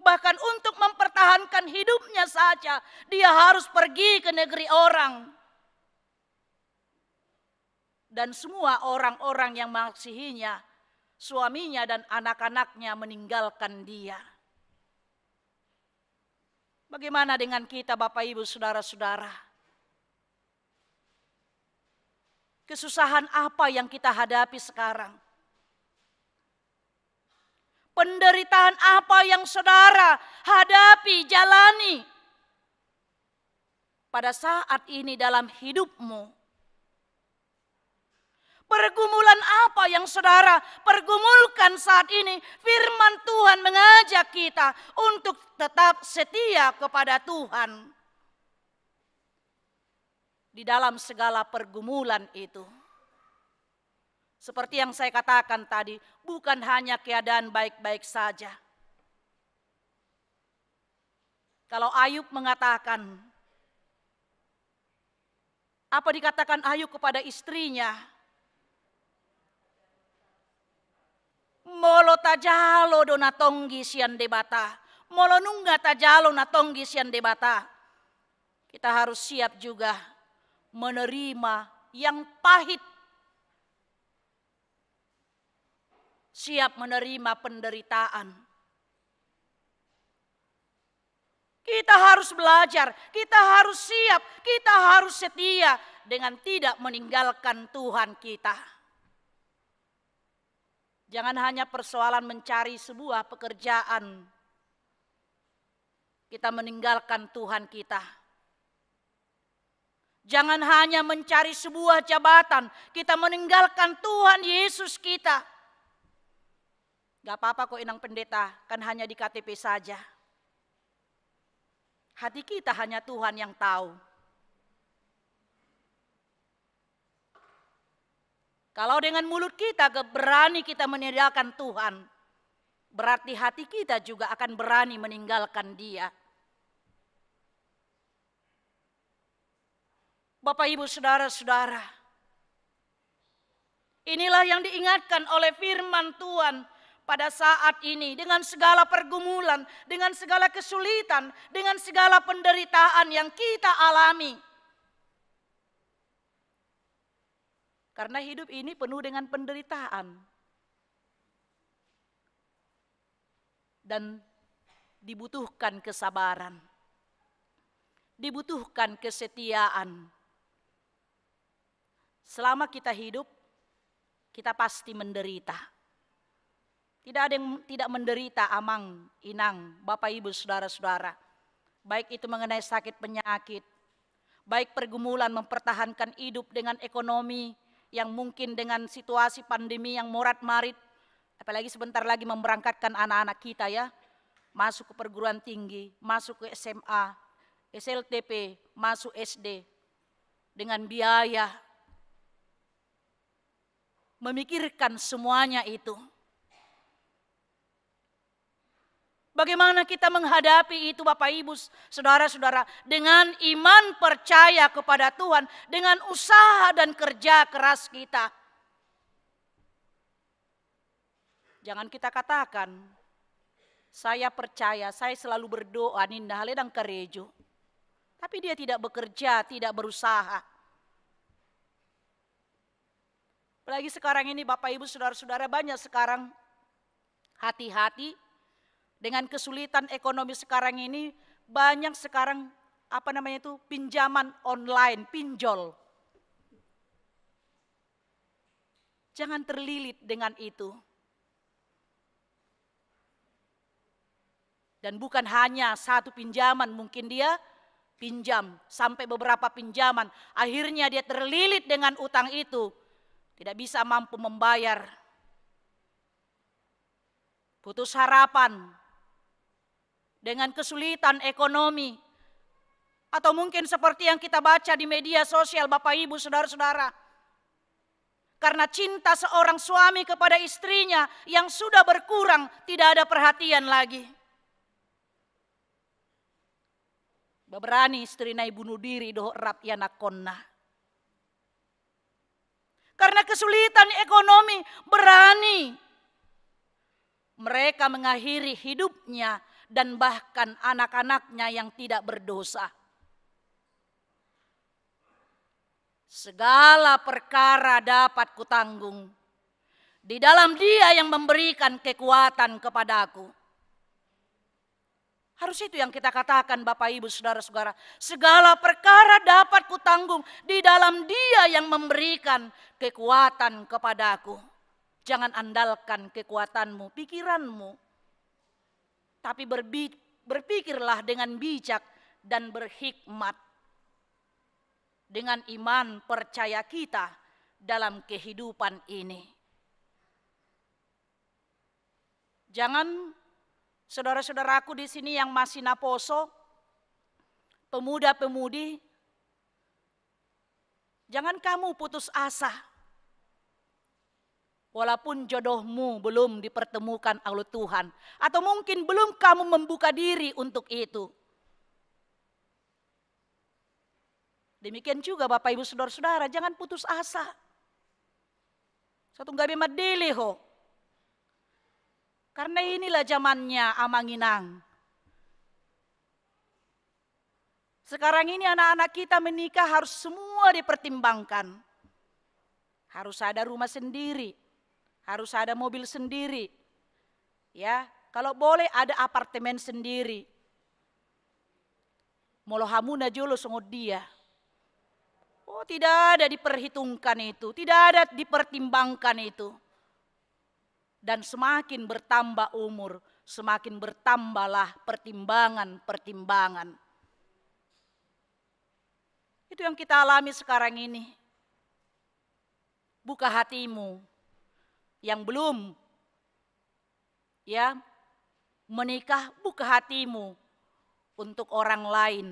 Bahkan untuk mempertahankan hidupnya saja, dia harus pergi ke negeri orang. Dan semua orang-orang yang mengasihinya, suaminya dan anak-anaknya meninggalkan dia. Bagaimana dengan kita Bapak Ibu Saudara-saudara? Kesusahan apa yang kita hadapi sekarang? Penderitaan apa yang saudara hadapi, jalani pada saat ini dalam hidupmu? Pergumulan apa yang saudara pergumulkan saat ini? Firman Tuhan mengajak kita untuk tetap setia kepada Tuhan. Di dalam segala pergumulan itu. Seperti yang saya katakan tadi, bukan hanya keadaan baik-baik saja. Kalau Ayub mengatakan, apa dikatakan Ayub kepada istrinya? Molo tajalo do natonggi sian debata. Molo nungga tajalo natonggi sian debata. Kita harus siap juga menerima yang pahit. Siap menerima penderitaan. Kita harus belajar, kita harus siap, kita harus setia dengan tidak meninggalkan Tuhan kita. Jangan hanya persoalan mencari sebuah pekerjaan, kita meninggalkan Tuhan kita. Jangan hanya mencari sebuah jabatan, kita meninggalkan Tuhan Yesus kita. Gak apa-apa kok Inang Pendeta, kan hanya di KTP saja. Hati kita hanya Tuhan yang tahu. Kalau dengan mulut kita berani kita meninggalkan Tuhan, berarti hati kita juga akan berani meninggalkan Dia. Bapak Ibu Saudara-saudara, inilah yang diingatkan oleh firman Tuhan pada saat ini, dengan segala pergumulan, dengan segala kesulitan, dengan segala penderitaan yang kita alami. Karena hidup ini penuh dengan penderitaan. Dan dibutuhkan kesabaran. Dibutuhkan kesetiaan. Selama kita hidup, kita pasti menderita. Tidak ada yang tidak menderita, Amang, Inang, Bapak Ibu Saudara-saudara. Baik itu mengenai sakit penyakit, baik pergumulan mempertahankan hidup dengan ekonomi yang mungkin dengan situasi pandemi yang morat-marit, apalagi sebentar lagi memberangkatkan anak-anak kita ya, masuk ke perguruan tinggi, masuk ke SMA, SLTP, masuk SD, dengan biaya, memikirkan semuanya itu. Bagaimana kita menghadapi itu Bapak Ibu Saudara-saudara, dengan iman percaya kepada Tuhan, dengan usaha dan kerja keras kita. Jangan kita katakan, saya percaya, saya selalu berdoa, ninda haledang karejo. Tapi dia tidak bekerja, tidak berusaha. Apalagi sekarang ini Bapak Ibu Saudara-saudara, banyak sekarang hati-hati. Dengan kesulitan ekonomi sekarang ini, banyak sekarang pinjaman online, pinjol. Jangan terlilit dengan itu. Dan bukan hanya satu pinjaman, mungkin dia pinjam sampai beberapa pinjaman. Akhirnya dia terlilit dengan utang itu, tidak bisa mampu membayar. putus harapan, dengan kesulitan ekonomi, atau mungkin seperti yang kita baca di media sosial Bapak Ibu Saudara-saudara, karena cinta seorang suami kepada istrinya yang sudah berkurang, tidak ada perhatian lagi. Beberani istri nai bunuh diri doh rap yanakonna. Karena kesulitan ekonomi, berani mereka mengakhiri hidupnya dan bahkan anak-anaknya yang tidak berdosa. Segala perkara dapat kutanggung di dalam Dia yang memberikan kekuatan kepadaku. Harus itu yang kita katakan Bapak Ibu Saudara-saudara. Segala perkara dapat kutanggung di dalam Dia yang memberikan kekuatan kepadaku. Jangan andalkan kekuatanmu, pikiranmu. Tapi berpikirlah dengan bijak dan berhikmat. Dengan iman percaya kita dalam kehidupan ini. Jangan saudara-saudaraku di sini yang masih naposo, pemuda-pemudi, jangan kamu putus asa. Walaupun jodohmu belum dipertemukan oleh Tuhan, atau mungkin belum kamu membuka diri untuk itu. Demikian juga Bapak Ibu Saudara-saudara, jangan putus asa. Satu gabi madili ho. Karena inilah zamannya amanginang. Sekarang ini anak-anak kita menikah harus semua dipertimbangkan. Harus ada rumah sendiri, harus ada mobil sendiri. Ya, kalau boleh ada apartemen sendiri. Molohamuna jolo songod dia. Oh, tidak ada diperhitungkan itu, tidak ada dipertimbangkan itu. Dan semakin bertambah umur, semakin bertambahlah pertimbangan-pertimbangan. Itu yang kita alami sekarang ini. Buka hatimu yang belum menikah, buka hatimu untuk orang lain.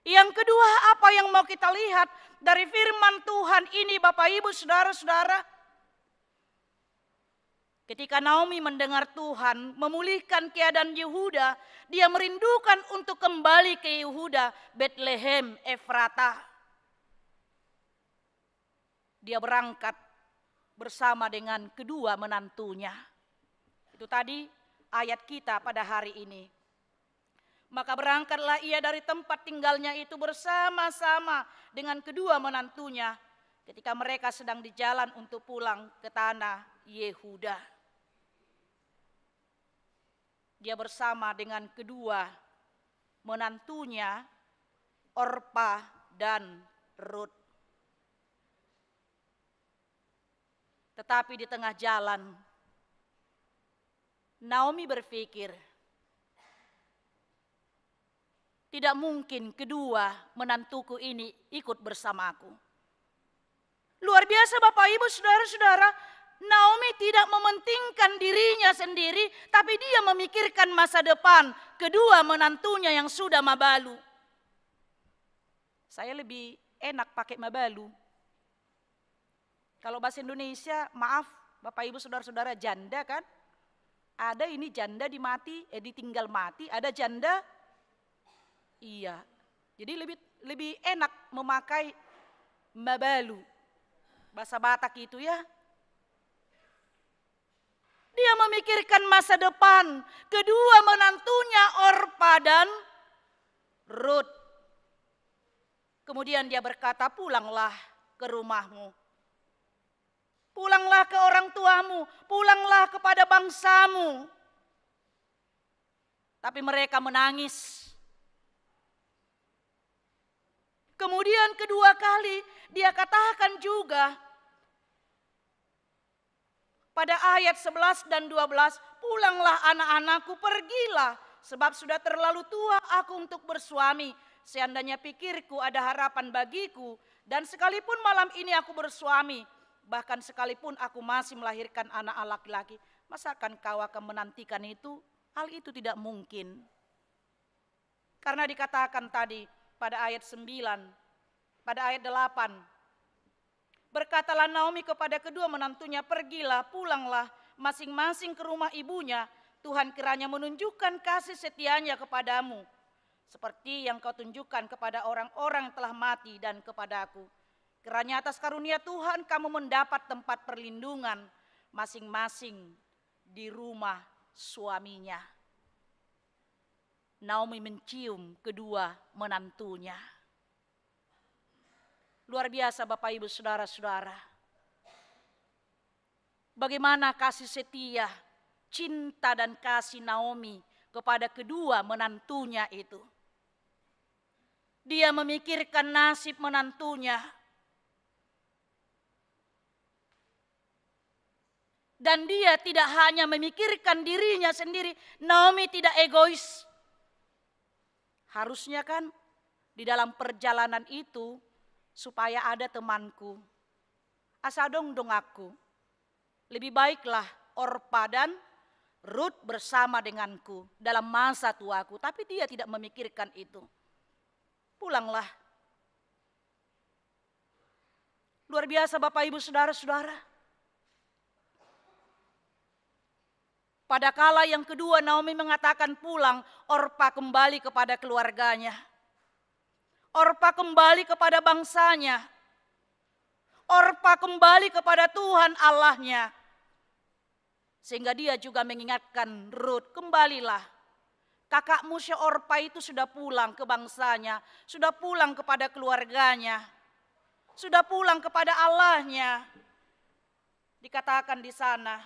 Yang kedua, apa yang mau kita lihat dari firman Tuhan ini Bapak Ibu Saudara-saudara? Ketika Naomi mendengar Tuhan memulihkan keadaan Yehuda, dia merindukan untuk kembali ke Yehuda, Bethlehem, Efrata. Dia berangkat bersama dengan kedua menantunya. Itu tadi ayat kita pada hari ini. Maka berangkatlah ia dari tempat tinggalnya itu bersama-sama dengan kedua menantunya ketika mereka sedang di jalan untuk pulang ke tanah Yehuda. Dia bersama dengan kedua menantunya Orpa dan Rut. Tetapi di tengah jalan Naomi berpikir, tidak mungkin kedua menantuku ini ikut bersamaku. Luar biasa Bapak Ibu Saudara-saudara, Naomi tidak mementingkan dirinya sendiri, tapi dia memikirkan masa depan kedua menantunya yang sudah mabalu. Saya lebih enak pakai mabalu. Kalau bahasa Indonesia, maaf Bapak Ibu Saudara-saudara, janda kan? Ada ini janda ditinggal mati, ada janda. Iya, jadi lebih enak memakai mabalu. Bahasa Batak itu ya. Dia memikirkan masa depan kedua menantunya Orpa dan Rut. Kemudian dia berkata, pulanglah ke rumahmu. Pulanglah ke orang tuamu, pulanglah kepada bangsamu. Tapi mereka menangis. Kemudian kedua kali dia katakan juga pada ayat 11 dan 12, pulanglah anak-anakku, pergilah sebab sudah terlalu tua aku untuk bersuami. Seandainya pikirku ada harapan bagiku dan sekalipun malam ini aku bersuami, bahkan sekalipun aku masih melahirkan anak laki-laki, masakan kau akan menantikan itu? Hal itu tidak mungkin. Karena dikatakan tadi pada ayat 9, pada ayat 8, berkatalah Naomi kepada kedua menantunya, pergilah, pulanglah masing-masing ke rumah ibunya. Tuhan kiranya menunjukkan kasih setianya kepadamu, seperti yang kau tunjukkan kepada orang-orang yang telah mati dan kepadaku. Kiranya atas karunia Tuhan kamu mendapat tempat perlindungan masing-masing di rumah suaminya. Naomi mencium kedua menantunya. Luar biasa Bapak Ibu Saudara-saudara. Bagaimana kasih setia, cinta dan kasih Naomi kepada kedua menantunya itu. Dia memikirkan nasib menantunya. Dan dia tidak hanya memikirkan dirinya sendiri. Naomi tidak egois. Harusnya kan di dalam perjalanan itu supaya ada temanku. Asa dong aku. Lebih baiklah Orpa dan Rut bersama denganku dalam masa tuaku. Tapi dia tidak memikirkan itu. Pulanglah. Luar biasa Bapak Ibu Saudara-saudara. Pada kala yang kedua Naomi mengatakan pulang, Orpa kembali kepada keluarganya. Orpa kembali kepada bangsanya. Orpa kembali kepada Tuhan Allahnya. Sehingga dia juga mengingatkan Rut, kembalilah. Kakakmu si Orpa itu sudah pulang ke bangsanya. Sudah pulang kepada keluarganya. Sudah pulang kepada Allahnya. Dikatakan di sana.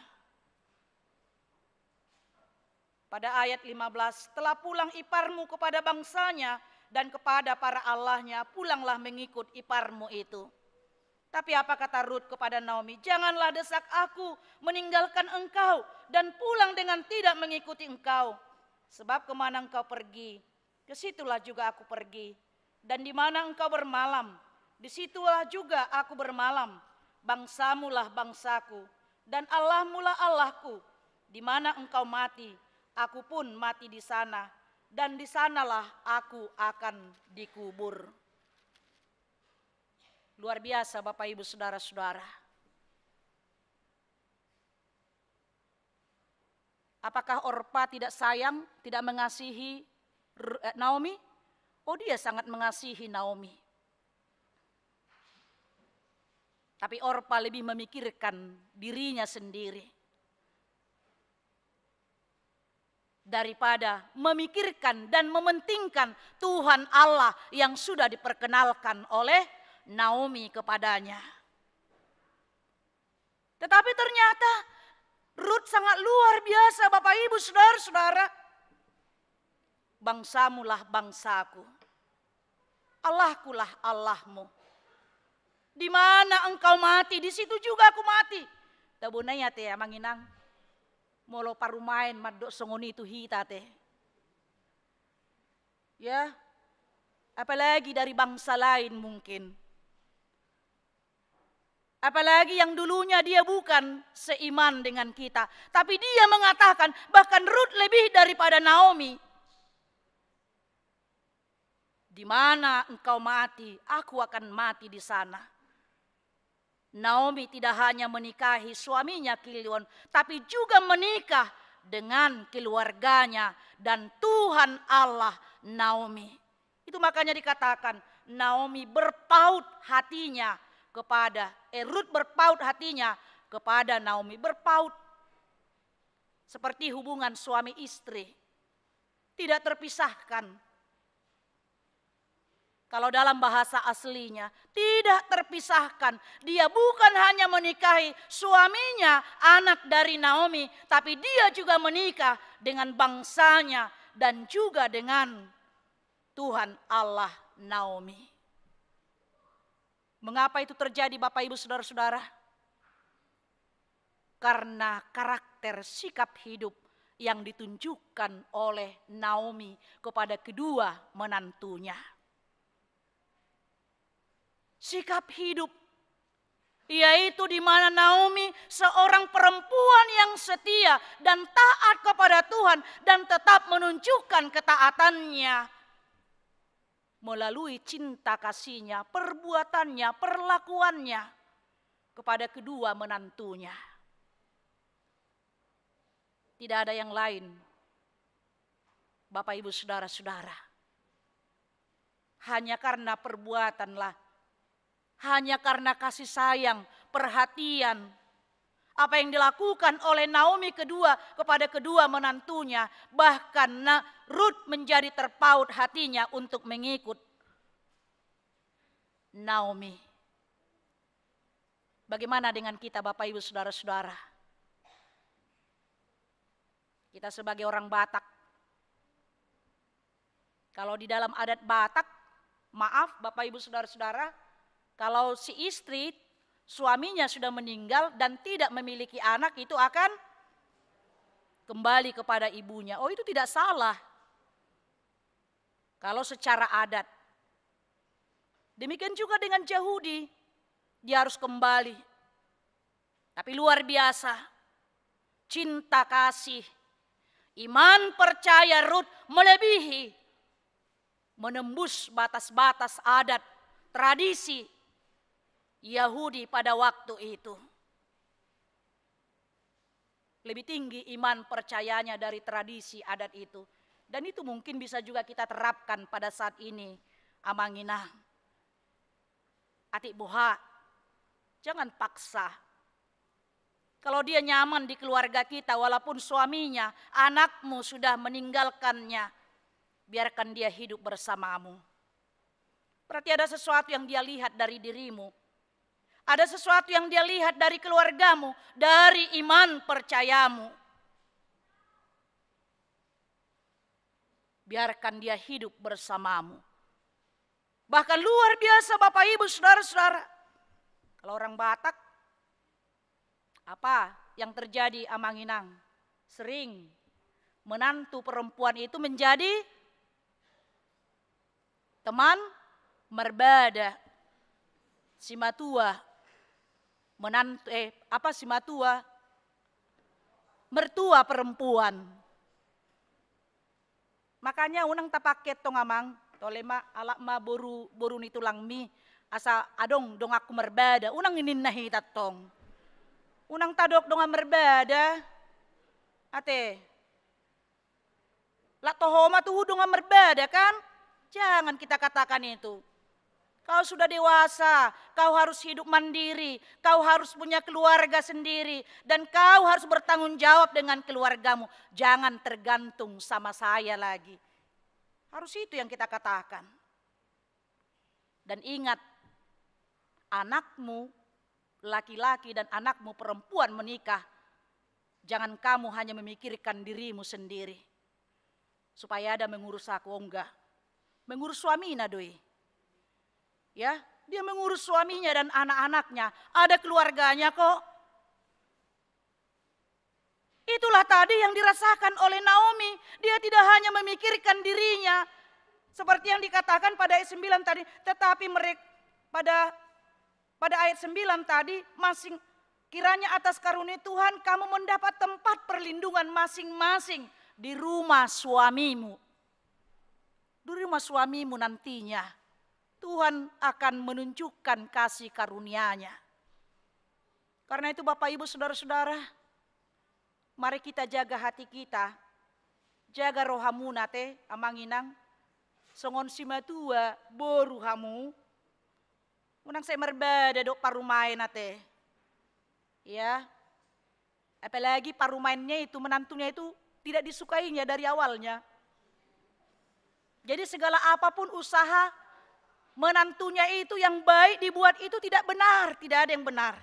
Pada ayat 15, telah pulang iparmu kepada bangsanya dan kepada para allahnya, pulanglah mengikut iparmu itu. Tapi apa kata Rut kepada Naomi? Janganlah desak aku meninggalkan engkau dan pulang dengan tidak mengikuti engkau. Sebab kemana engkau pergi, kesitulah juga aku pergi. Dan di mana engkau bermalam, disitulah juga aku bermalam. Bangsamulah bangsaku dan Allahmulah Allahku. Di mana engkau mati, aku pun mati di sana, dan di sanalah aku akan dikubur. Luar biasa Bapak Ibu Saudara-saudara. Apakah Orpa tidak sayang, tidak mengasihi Naomi? Oh, dia sangat mengasihi Naomi. Tapi Orpa lebih memikirkan dirinya sendiri. Daripada memikirkan dan mementingkan Tuhan Allah yang sudah diperkenalkan oleh Naomi kepadanya. Tetapi ternyata Rut sangat luar biasa Bapak Ibu Saudara-saudara. Bangsamulah bangsaku, Allahkulah Allahmu. Di mana engkau mati, di situ juga aku mati. Tabunanya teh manginang. Molo parumain madok songoni itu hita teh. Ya, apalagi dari bangsa lain mungkin. Apalagi yang dulunya dia bukan seiman dengan kita. Tapi dia mengatakan bahkan Rut lebih daripada Naomi. Di mana engkau mati, aku akan mati di sana. Naomi tidak hanya menikahi suaminya Kilion, tapi juga menikah dengan keluarganya dan Tuhan Allah Naomi. Itu makanya dikatakan Naomi berpaut hatinya kepada, Rut berpaut hatinya kepada Naomi. Berpaut seperti hubungan suami istri. Tidak terpisahkan. Kalau dalam bahasa aslinya, tidak terpisahkan. Dia bukan hanya menikahi suaminya, anak dari Naomi, tapi dia juga menikah dengan bangsanya dan juga dengan Tuhan Allah Naomi. Mengapa itu terjadi Bapak Ibu Saudara-saudara? Karena karakter sikap hidup yang ditunjukkan oleh Naomi kepada kedua menantunya. Sikap hidup yaitu di mana Naomi seorang perempuan yang setia dan taat kepada Tuhan dan tetap menunjukkan ketaatannya melalui cinta kasihnya, perbuatannya, perlakuannya kepada kedua menantunya. Tidak ada yang lain, Bapak Ibu Saudara-saudara. Hanya karena perbuatanlah, hanya karena kasih sayang, perhatian, apa yang dilakukan oleh Naomi kepada kedua menantunya, bahkan Rut menjadi terpaut hatinya untuk mengikut Naomi. Bagaimana dengan kita Bapak Ibu Saudara-saudara? Kita sebagai orang Batak, kalau di dalam adat Batak, maaf Bapak Ibu Saudara-saudara, kalau si istri suaminya sudah meninggal dan tidak memiliki anak, itu akan kembali kepada ibunya. Oh, itu tidak salah kalau secara adat. Demikian juga dengan Yahudi, dia harus kembali. Tapi luar biasa, cinta kasih, iman percaya Rut melebihi, menembus batas-batas adat, tradisi Yahudi pada waktu itu. Lebih tinggi iman percayanya dari tradisi adat itu. Dan itu mungkin bisa juga kita terapkan pada saat ini. Amanginah, atik boha, jangan paksa. Kalau dia nyaman di keluarga kita, walaupun suaminya, anakmu sudah meninggalkannya, biarkan dia hidup bersamamu. Berarti ada sesuatu yang dia lihat dari dirimu. Ada sesuatu yang dia lihat dari keluargamu, dari iman percayamu. Biarkan dia hidup bersamamu. Bahkan luar biasa Bapak Ibu Saudara-saudara. Kalau orang Batak, apa yang terjadi Amanginang? Sering menantu perempuan itu menjadi teman merbada. Si matua menantu si matua mertua perempuan. Makanya unang tapaket tong amang tolema alak ma boru nitulang mi asa adong dong aku merbada unang inin nahi tatong. Unang tadok dong merbada ate la tohoma tuh dong merbada kan? Jangan kita katakan itu. Kau sudah dewasa, kau harus hidup mandiri, kau harus punya keluarga sendiri, dan kau harus bertanggung jawab dengan keluargamu. Jangan tergantung sama saya lagi. Harus itu yang kita katakan. Dan ingat, anakmu laki-laki dan anakmu perempuan menikah, jangan kamu hanya memikirkan dirimu sendiri. Supaya ada mengurus aku, oh enggak. Mengurus suami nadoi. Ya, dia mengurus suaminya dan anak-anaknya, ada keluarganya kok. Itulah tadi yang dirasakan oleh Naomi. Dia tidak hanya memikirkan dirinya, seperti yang dikatakan pada ayat 9 tadi, tetapi mereka pada ayat 9 tadi, kiranya atas karunia Tuhan kamu mendapat tempat perlindungan masing-masing di rumah suamimu. Di rumah suamimu nantinya Tuhan akan menunjukkan kasih karunia-Nya. Karena itu Bapak Ibu Saudara-saudara, mari kita jaga hati kita, jaga rohamuna teh amanginang, songon simatua boru hamu, unang saya merbada dok parumain teh, ya, apalagi parumainnya itu menantunya itu tidak disukainya dari awalnya. Jadi segala apapun usaha menantunya itu yang baik dibuat itu tidak benar, tidak ada yang benar.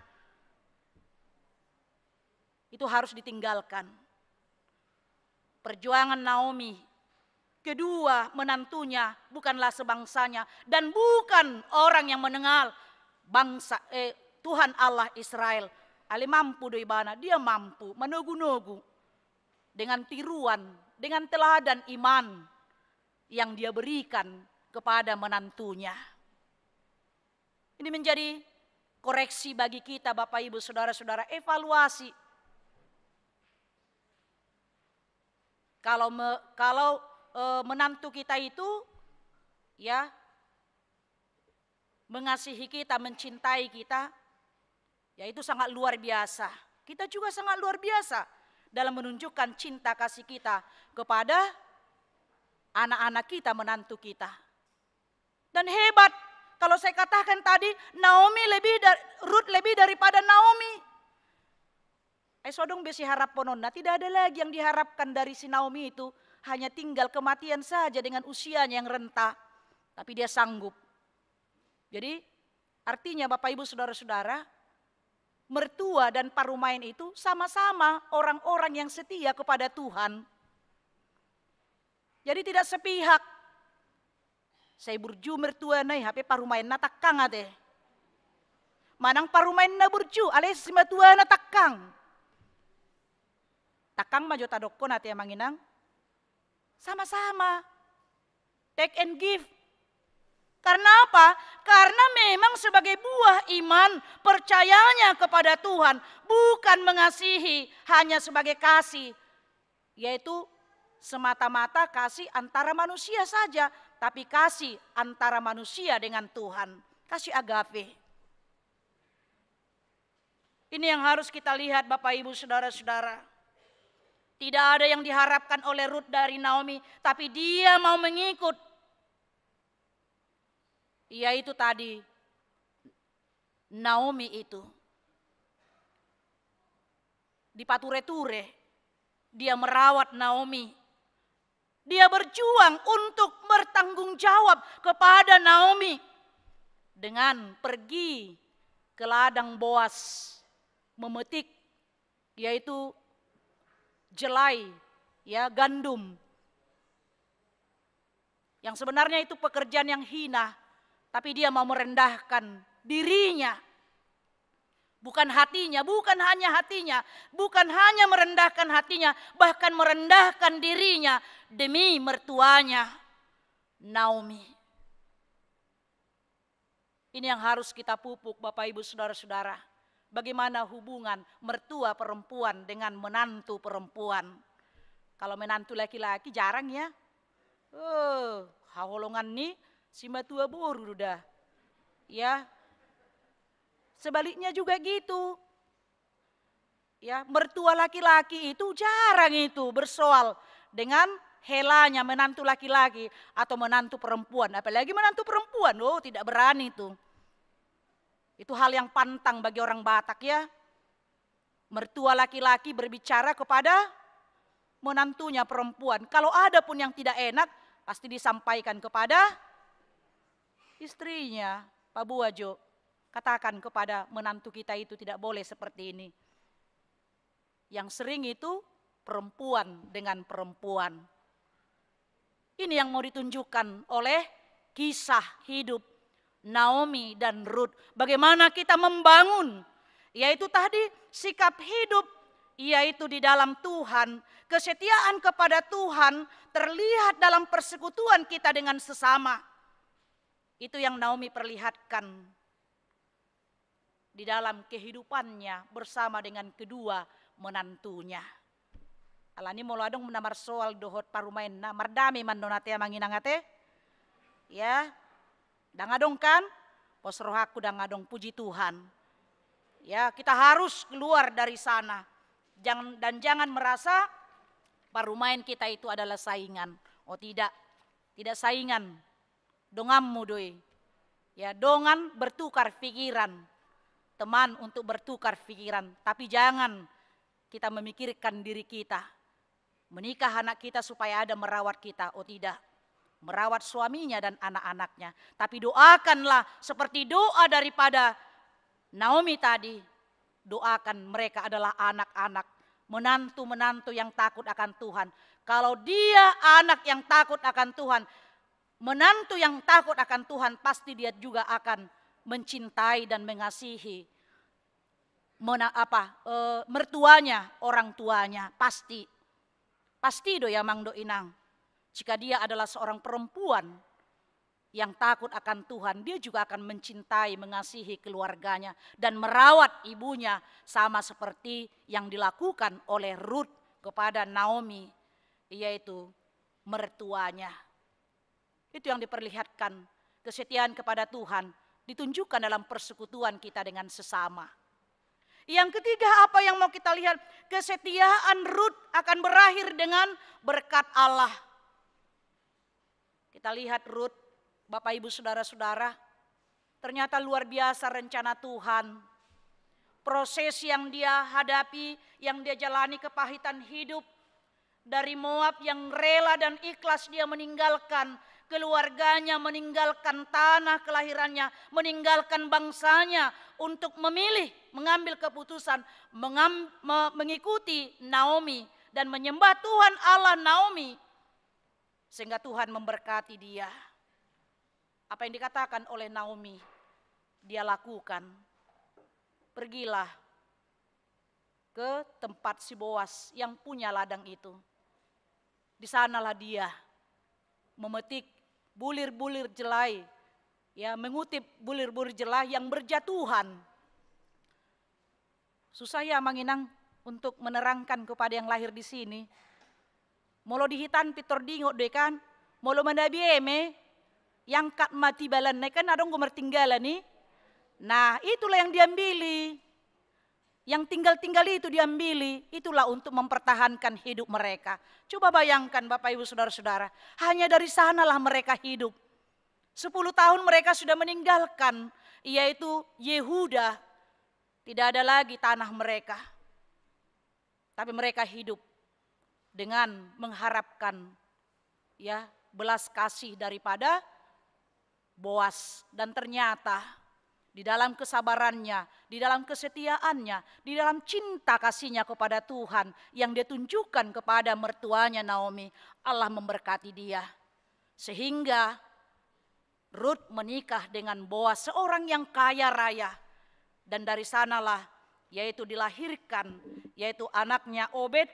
Itu harus ditinggalkan. Perjuangan Naomi, kedua menantunya bukanlah sebangsanya dan bukan orang yang mengenal bangsa Tuhan Allah Israel. Ali mampu doibana, dia mampu menogu-nogu dengan tiruan, dengan teladan iman yang dia berikan kepada menantunya. Ini menjadi koreksi bagi kita Bapak Ibu Saudara-saudara, evaluasi. Kalau menantu kita itu ya mengasihi kita, mencintai kita, ya itu sangat luar biasa. Kita juga sangat luar biasa dalam menunjukkan cinta kasih kita kepada anak-anak kita, menantu kita. Dan hebat, kalau saya katakan tadi, Ruth lebih daripada Naomi. Sodong besi harap pononna, tidak ada lagi yang diharapkan dari si Naomi itu, hanya tinggal kematian saja dengan usianya yang renta, tapi dia sanggup. Jadi artinya Bapak Ibu Saudara-saudara, mertua dan parumain itu sama-sama orang-orang yang setia kepada Tuhan. Jadi tidak sepihak. Saya burju mertua nai HP parumain na takang ate. Manang parumain na burju alias si mertua na takang. Takang majo tadokko nate manginang. Sama-sama. Take and give. Karena apa? Karena memang sebagai buah iman, percayanya kepada Tuhan, bukan mengasihi hanya sebagai kasih, yaitu semata-mata kasih antara manusia saja, tapi kasih antara manusia dengan Tuhan, kasih agape. Ini yang harus kita lihat Bapak Ibu Saudara-saudara. Tidak ada yang diharapkan oleh Ruth dari Naomi, tapi dia mau mengikut. Yaitu tadi, Naomi itu. Di pature-ture, dia merawat Naomi. Dia berjuang untuk bertanggung jawab kepada Naomi. Dengan pergi ke ladang Boas, memetik, yaitu jelai, ya gandum. Yang sebenarnya itu pekerjaan yang hina, tapi dia mau merendahkan dirinya. Bukan hatinya, bukan hanya hatinya, bukan hanya merendahkan hatinya, bahkan merendahkan dirinya demi mertuanya, Naomi. Ini yang harus kita pupuk Bapak Ibu Saudara-saudara. Bagaimana hubungan mertua perempuan dengan menantu perempuan. Kalau menantu laki-laki jarang ya. Haholongan nih si matua boru dah. Ya. Sebaliknya juga gitu. Ya, mertua laki-laki itu jarang itu bersoal dengan helanya menantu laki-laki atau menantu perempuan. Apalagi menantu perempuan, tidak berani tuh. Itu hal yang pantang bagi orang Batak ya. Mertua laki-laki berbicara kepada menantunya perempuan. Kalau ada pun yang tidak enak, pasti disampaikan kepada istrinya. Pak Buajo, katakan kepada menantu kita itu tidak boleh seperti ini. Yang sering itu perempuan dengan perempuan. Ini yang mau ditunjukkan oleh kisah hidup Naomi dan Ruth. Bagaimana kita membangun, yaitu tadi sikap hidup, yaitu di dalam Tuhan. Kesetiaan kepada Tuhan terlihat dalam persekutuan kita dengan sesama. Itu yang Naomi perlihatkan di dalam kehidupannya bersama dengan kedua menantunya. Alani moladong menamar soal dohot parumain na mardami mandonate manginangate. Ya. Dangadong kan, pos rohaku dangadong puji Tuhan. Ya, kita harus keluar dari sana. Jangan merasa parumain kita itu adalah saingan. Oh tidak saingan. Dongammu doi. Ya, dongan bertukar pikiran. Teman untuk bertukar pikiran, tapi jangan kita memikirkan diri kita. Menikah anak kita supaya ada merawat kita, oh tidak. Merawat suaminya dan anak-anaknya. Tapi doakanlah seperti doa daripada Naomi tadi. Doakan mereka adalah anak-anak, menantu-menantu yang takut akan Tuhan. Kalau dia anak yang takut akan Tuhan, menantu yang takut akan Tuhan, pasti dia juga akan mencintai dan mengasihi mertuanya, orang tuanya, pasti do ya mang do inang. Jika dia adalah seorang perempuan yang takut akan Tuhan, dia juga akan mencintai, mengasihi keluarganya dan merawat ibunya sama seperti yang dilakukan oleh Ruth kepada Naomi, yaitu mertuanya. Itu yang diperlihatkan, kesetiaan kepada Tuhan ditunjukkan dalam persekutuan kita dengan sesama. Yang ketiga, apa yang mau kita lihat? Kesetiaan Ruth akan berakhir dengan berkat Allah. Kita lihat Ruth, Bapak Ibu Saudara-saudara, ternyata luar biasa rencana Tuhan. Proses yang dia hadapi, yang dia jalani, kepahitan hidup. Dari Moab yang rela dan ikhlas dia meninggalkan keluarganya, meninggalkan tanah kelahirannya, meninggalkan bangsanya untuk memilih, mengambil keputusan, mengikuti Naomi dan menyembah Tuhan Allah Naomi. Sehingga Tuhan memberkati dia. Apa yang dikatakan oleh Naomi, dia lakukan. Pergilah ke tempat si Boas yang punya ladang itu. Di sanalah dia memetik bulir-bulir jelai, ya, mengutip bulir-bulir jelai yang berjatuhan. Susah ya Manginang untuk menerangkan kepada yang lahir di sini. Molo dihitan pitor dingok dekan, molo mandabieme yang kat mati balan kan adong gue mertinggalan nih. Nah itulah yang diambili. Yang tinggal-tinggal itu diambili. Itulah untuk mempertahankan hidup mereka. Coba bayangkan Bapak Ibu Saudara-saudara. Hanya dari sanalah mereka hidup. 10 tahun mereka sudah meninggalkan. Yaitu Yehuda. Tidak ada lagi tanah mereka. Tapi mereka hidup dengan mengharapkan ya belas kasih daripada Boas. Dan ternyata di dalam kesabarannya, di dalam kesetiaannya, di dalam cinta kasihnya kepada Tuhan yang dia tunjukkan kepada mertuanya Naomi, Allah memberkati dia. Sehingga Ruth menikah dengan Boas, seorang yang kaya raya. Dan dari sanalah yaitu dilahirkan yaitu anaknya Obed,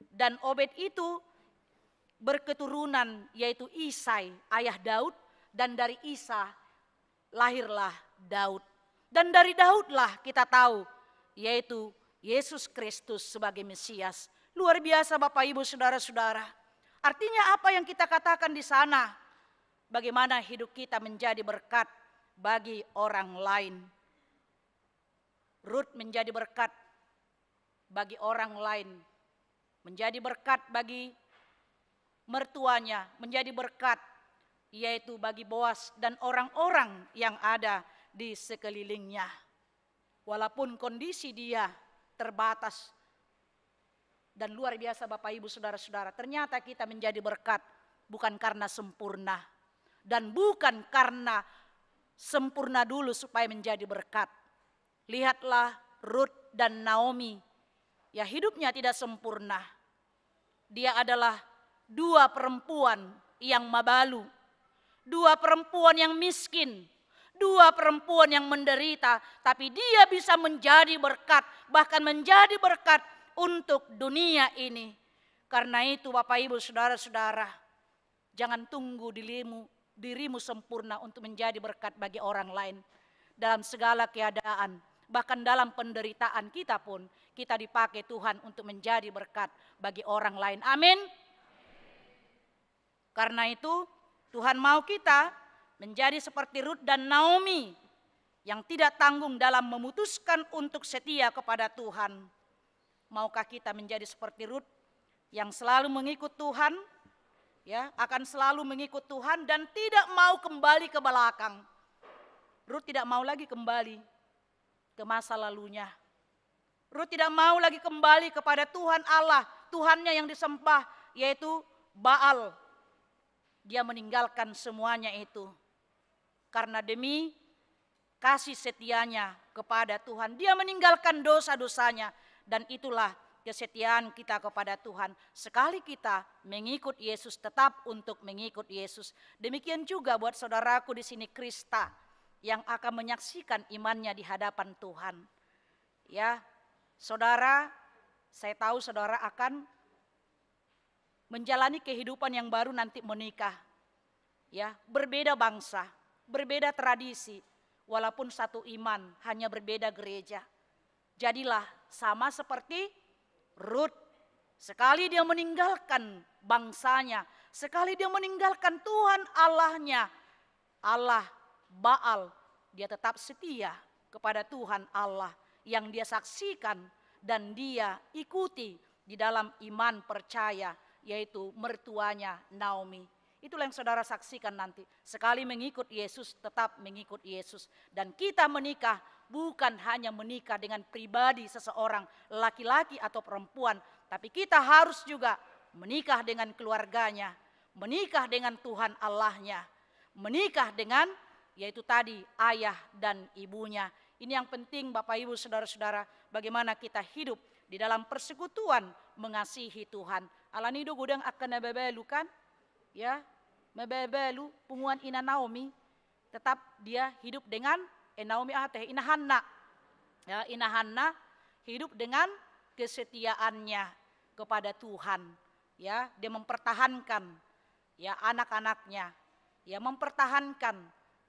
dan Obed itu berketurunan yaitu Isai, ayah Daud, dan dari Isa lahirlah Daud. Dan dari Daudlah kita tahu yaitu Yesus Kristus sebagai Mesias. Luar biasa Bapak Ibu Saudara-saudara. Artinya apa yang kita katakan di sana? Bagaimana hidup kita menjadi berkat bagi orang lain. Ruth menjadi berkat bagi orang lain. Menjadi berkat bagi mertuanya, menjadi berkat yaitu bagi Boas dan orang-orang yang ada di sekelilingnya. Walaupun kondisi dia terbatas dan luar biasa Bapak Ibu Saudara-saudara, ternyata kita menjadi berkat bukan karena sempurna dan bukan karena sempurna dulu supaya menjadi berkat. Lihatlah Ruth dan Naomi, ya hidupnya tidak sempurna. Dia adalah dua perempuan yang mabalu, dua perempuan yang miskin, dua perempuan yang menderita, tapi dia bisa menjadi berkat, bahkan menjadi berkat untuk dunia ini. Karena itu Bapak Ibu Saudara-saudara, jangan tunggu dirimu sempurna untuk menjadi berkat bagi orang lain. Dalam segala keadaan, bahkan dalam penderitaan kita pun, kita dipakai Tuhan untuk menjadi berkat bagi orang lain. Amin. Karena itu Tuhan mau kita menjadi seperti Ruth dan Naomi yang tidak tanggung dalam memutuskan untuk setia kepada Tuhan. Maukah kita menjadi seperti Ruth yang selalu mengikut Tuhan, ya, akan selalu mengikut Tuhan dan tidak mau kembali ke belakang. Ruth tidak mau lagi kembali ke masa lalunya. Ruth tidak mau lagi kembali kepada Tuhan Allah, Tuhannya yang disembah yaitu Baal. Dia meninggalkan semuanya itu. Karena demi kasih setianya kepada Tuhan. Dia meninggalkan dosa-dosanya. Dan itulah kesetiaan kita kepada Tuhan. Sekali kita mengikut Yesus, tetap untuk mengikut Yesus. Demikian juga buat saudaraku di sini Krista yang akan menyaksikan imannya di hadapan Tuhan. Ya, saudara, saya tahu saudara akan menjalani kehidupan yang baru nanti menikah. ya, berbeda bangsa, berbeda tradisi, walaupun satu iman, hanya berbeda gereja. Jadilah sama seperti Rut. Sekali dia meninggalkan bangsanya, sekali dia meninggalkan Tuhan Allahnya, Allah Baal, dia tetap setia kepada Tuhan Allah yang dia saksikan dan dia ikuti di dalam iman percaya, yaitu mertuanya Naomi. Itulah yang saudara saksikan nanti. Sekali mengikut Yesus, tetap mengikut Yesus. Dan kita menikah bukan hanya menikah dengan pribadi seseorang, laki-laki atau perempuan, tapi kita harus juga menikah dengan keluarganya, menikah dengan Tuhan Allahnya, menikah dengan yaitu tadi ayah dan ibunya. Ini yang penting Bapak Ibu saudara-saudara, bagaimana kita hidup di dalam persekutuan mengasihi Tuhan. Alanido gudang akan nabebelu kan? Ya, mebebelu punguan ina Naomi, tetap dia hidup dengan Naomi ina Hana. Ya, ina Hana hidup dengan kesetiaannya kepada Tuhan. Ya, dia mempertahankan ya anak-anaknya, ya mempertahankan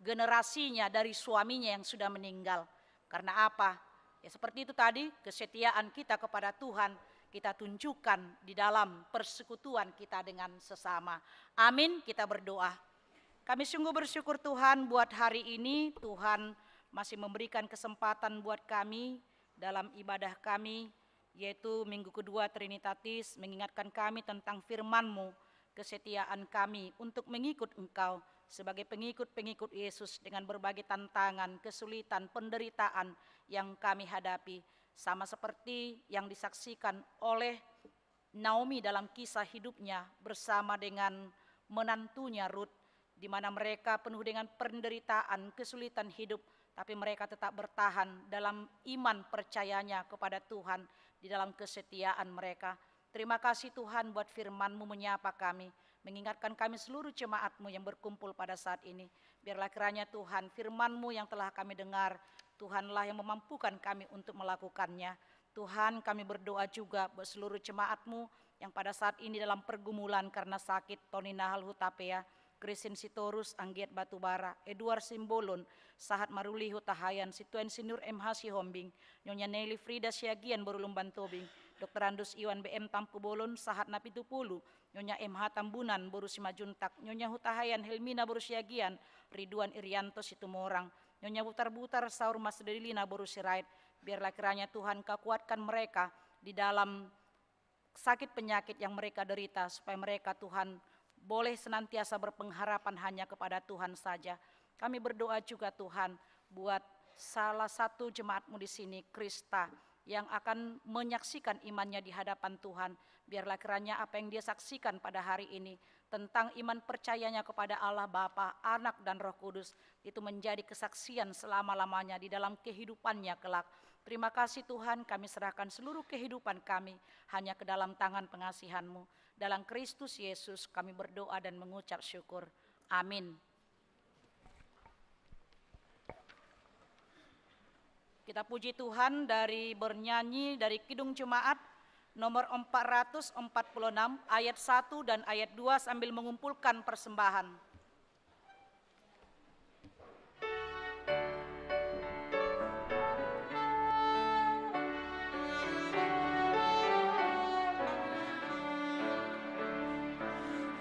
generasinya dari suaminya yang sudah meninggal. Karena apa? Ya seperti itu tadi, kesetiaan kita kepada Tuhan kita tunjukkan di dalam persekutuan kita dengan sesama. Amin, kita berdoa. Kami sungguh bersyukur Tuhan buat hari ini, Tuhan masih memberikan kesempatan buat kami dalam ibadah kami, yaitu minggu kedua Trinitatis, mengingatkan kami tentang firman-Mu, kesetiaan kami untuk mengikut Engkau sebagai pengikut-pengikut Yesus dengan berbagai tantangan, kesulitan, penderitaan yang kami hadapi. Sama seperti yang disaksikan oleh Naomi dalam kisah hidupnya bersama dengan menantunya Rut, di mana mereka penuh dengan penderitaan, kesulitan hidup, tapi mereka tetap bertahan dalam iman percayanya kepada Tuhan, di dalam kesetiaan mereka. Terima kasih Tuhan buat firman-Mu menyapa kami, mengingatkan kami seluruh jemaat-Mu yang berkumpul pada saat ini. Biarlah kiranya Tuhan firman-Mu yang telah kami dengar, Tuhanlah yang memampukan kami untuk melakukannya. Tuhan, kami berdoa juga buat seluruh jemaat-Mu yang pada saat ini dalam pergumulan karena sakit, Tony Nahal Hutapea, Christine Sitorus, Anggiat Batubara, Edward Simbolon, Sahat Maruli Hutahayan, Situen Sinur MH Sihombing, Nyonya Nelly Frida Siagian Borulum Bantobing, Dr. Andus Iwan BM Tampu Bolon, Sahat Napitupulu, Nyonya MH Tambunan Boru Simajuntak, Nyonya Hutahayan Helmina Boru Siagian, Ridwan Irianto Situmorang, Nyonya Butar-Butar Saur Mas Delina Boru Sirait. Biarlah kiranya Tuhan Kau kuatkan mereka di dalam sakit penyakit yang mereka derita, supaya mereka Tuhan boleh senantiasa berpengharapan hanya kepada Tuhan saja. Kami berdoa juga Tuhan buat salah satu jemaat-Mu di sini, Krista, yang akan menyaksikan imannya di hadapan Tuhan. Biarlah kiranya apa yang dia saksikan pada hari ini tentang iman percayanya kepada Allah Bapa, Anak dan Roh Kudus, itu menjadi kesaksian selama-lamanya di dalam kehidupannya kelak. Terima kasih Tuhan, kami serahkan seluruh kehidupan kami hanya ke dalam tangan pengasihan-Mu. Dalam Kristus Yesus kami berdoa dan mengucap syukur. Amin. Kita puji Tuhan dari bernyanyi dari Kidung Jemaat nomor 446 ayat 1 dan ayat 2 sambil mengumpulkan persembahan.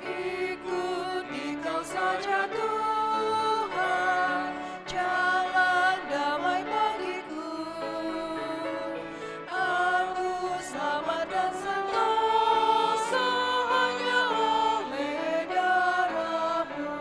Ikut Engkau saja Tuhan, jalan damai bagiku. Aku selamat dan sentosa hanya oleh darah-Mu.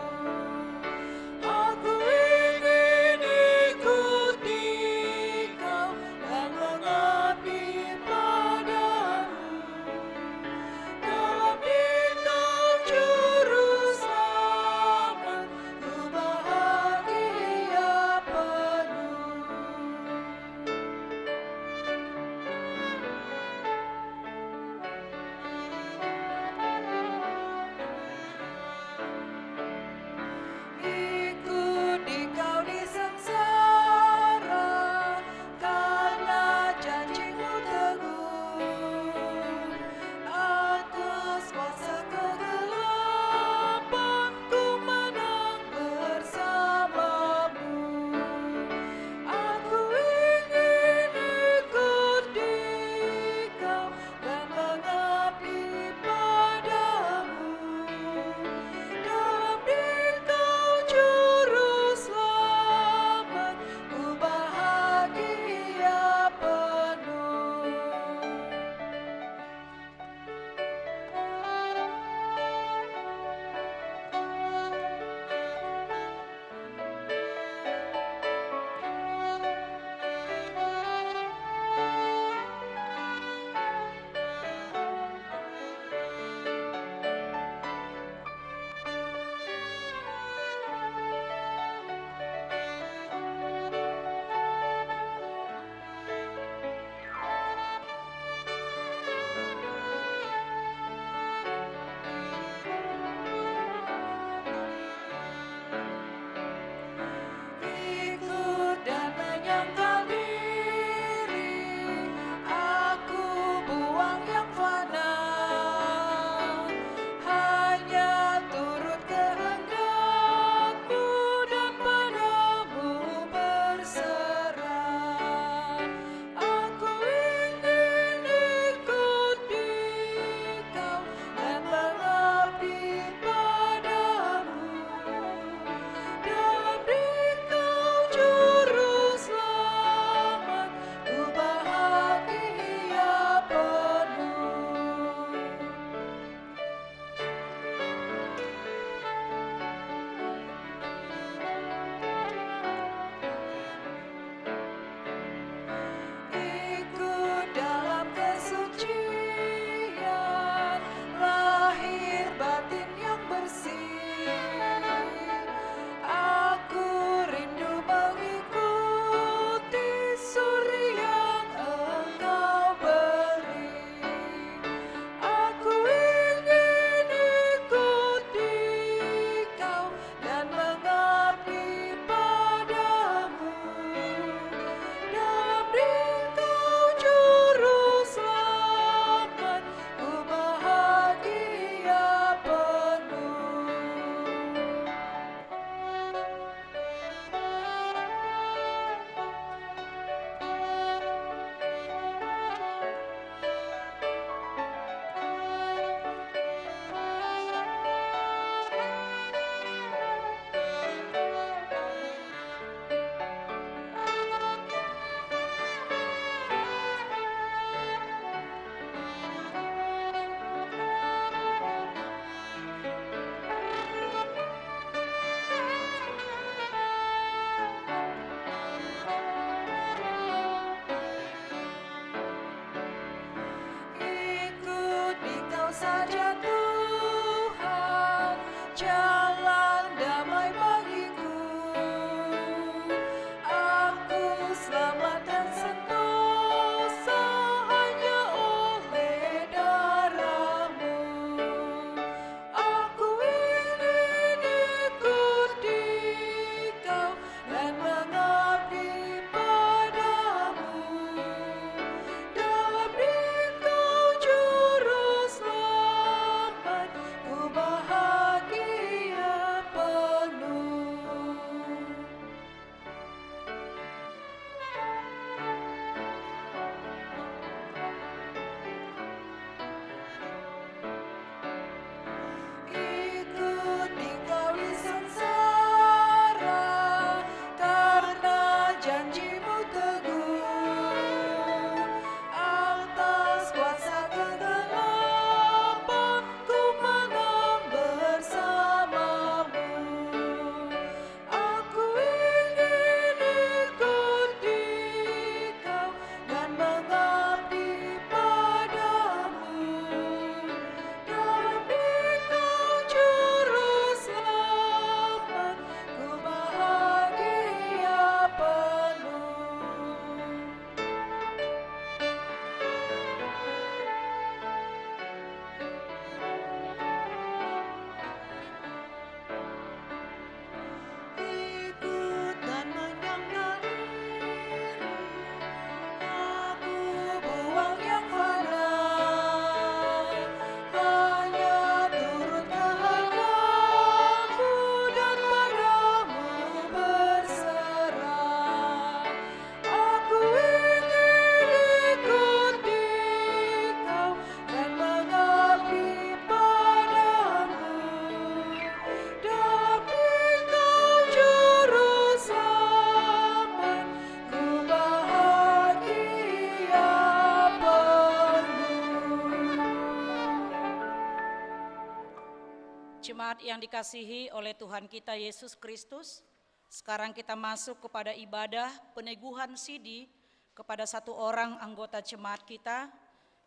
jemaat yang dikasihi oleh Tuhan kita Yesus Kristus, sekarang kita masuk kepada ibadah peneguhan sidi kepada satu orang anggota jemaat kita.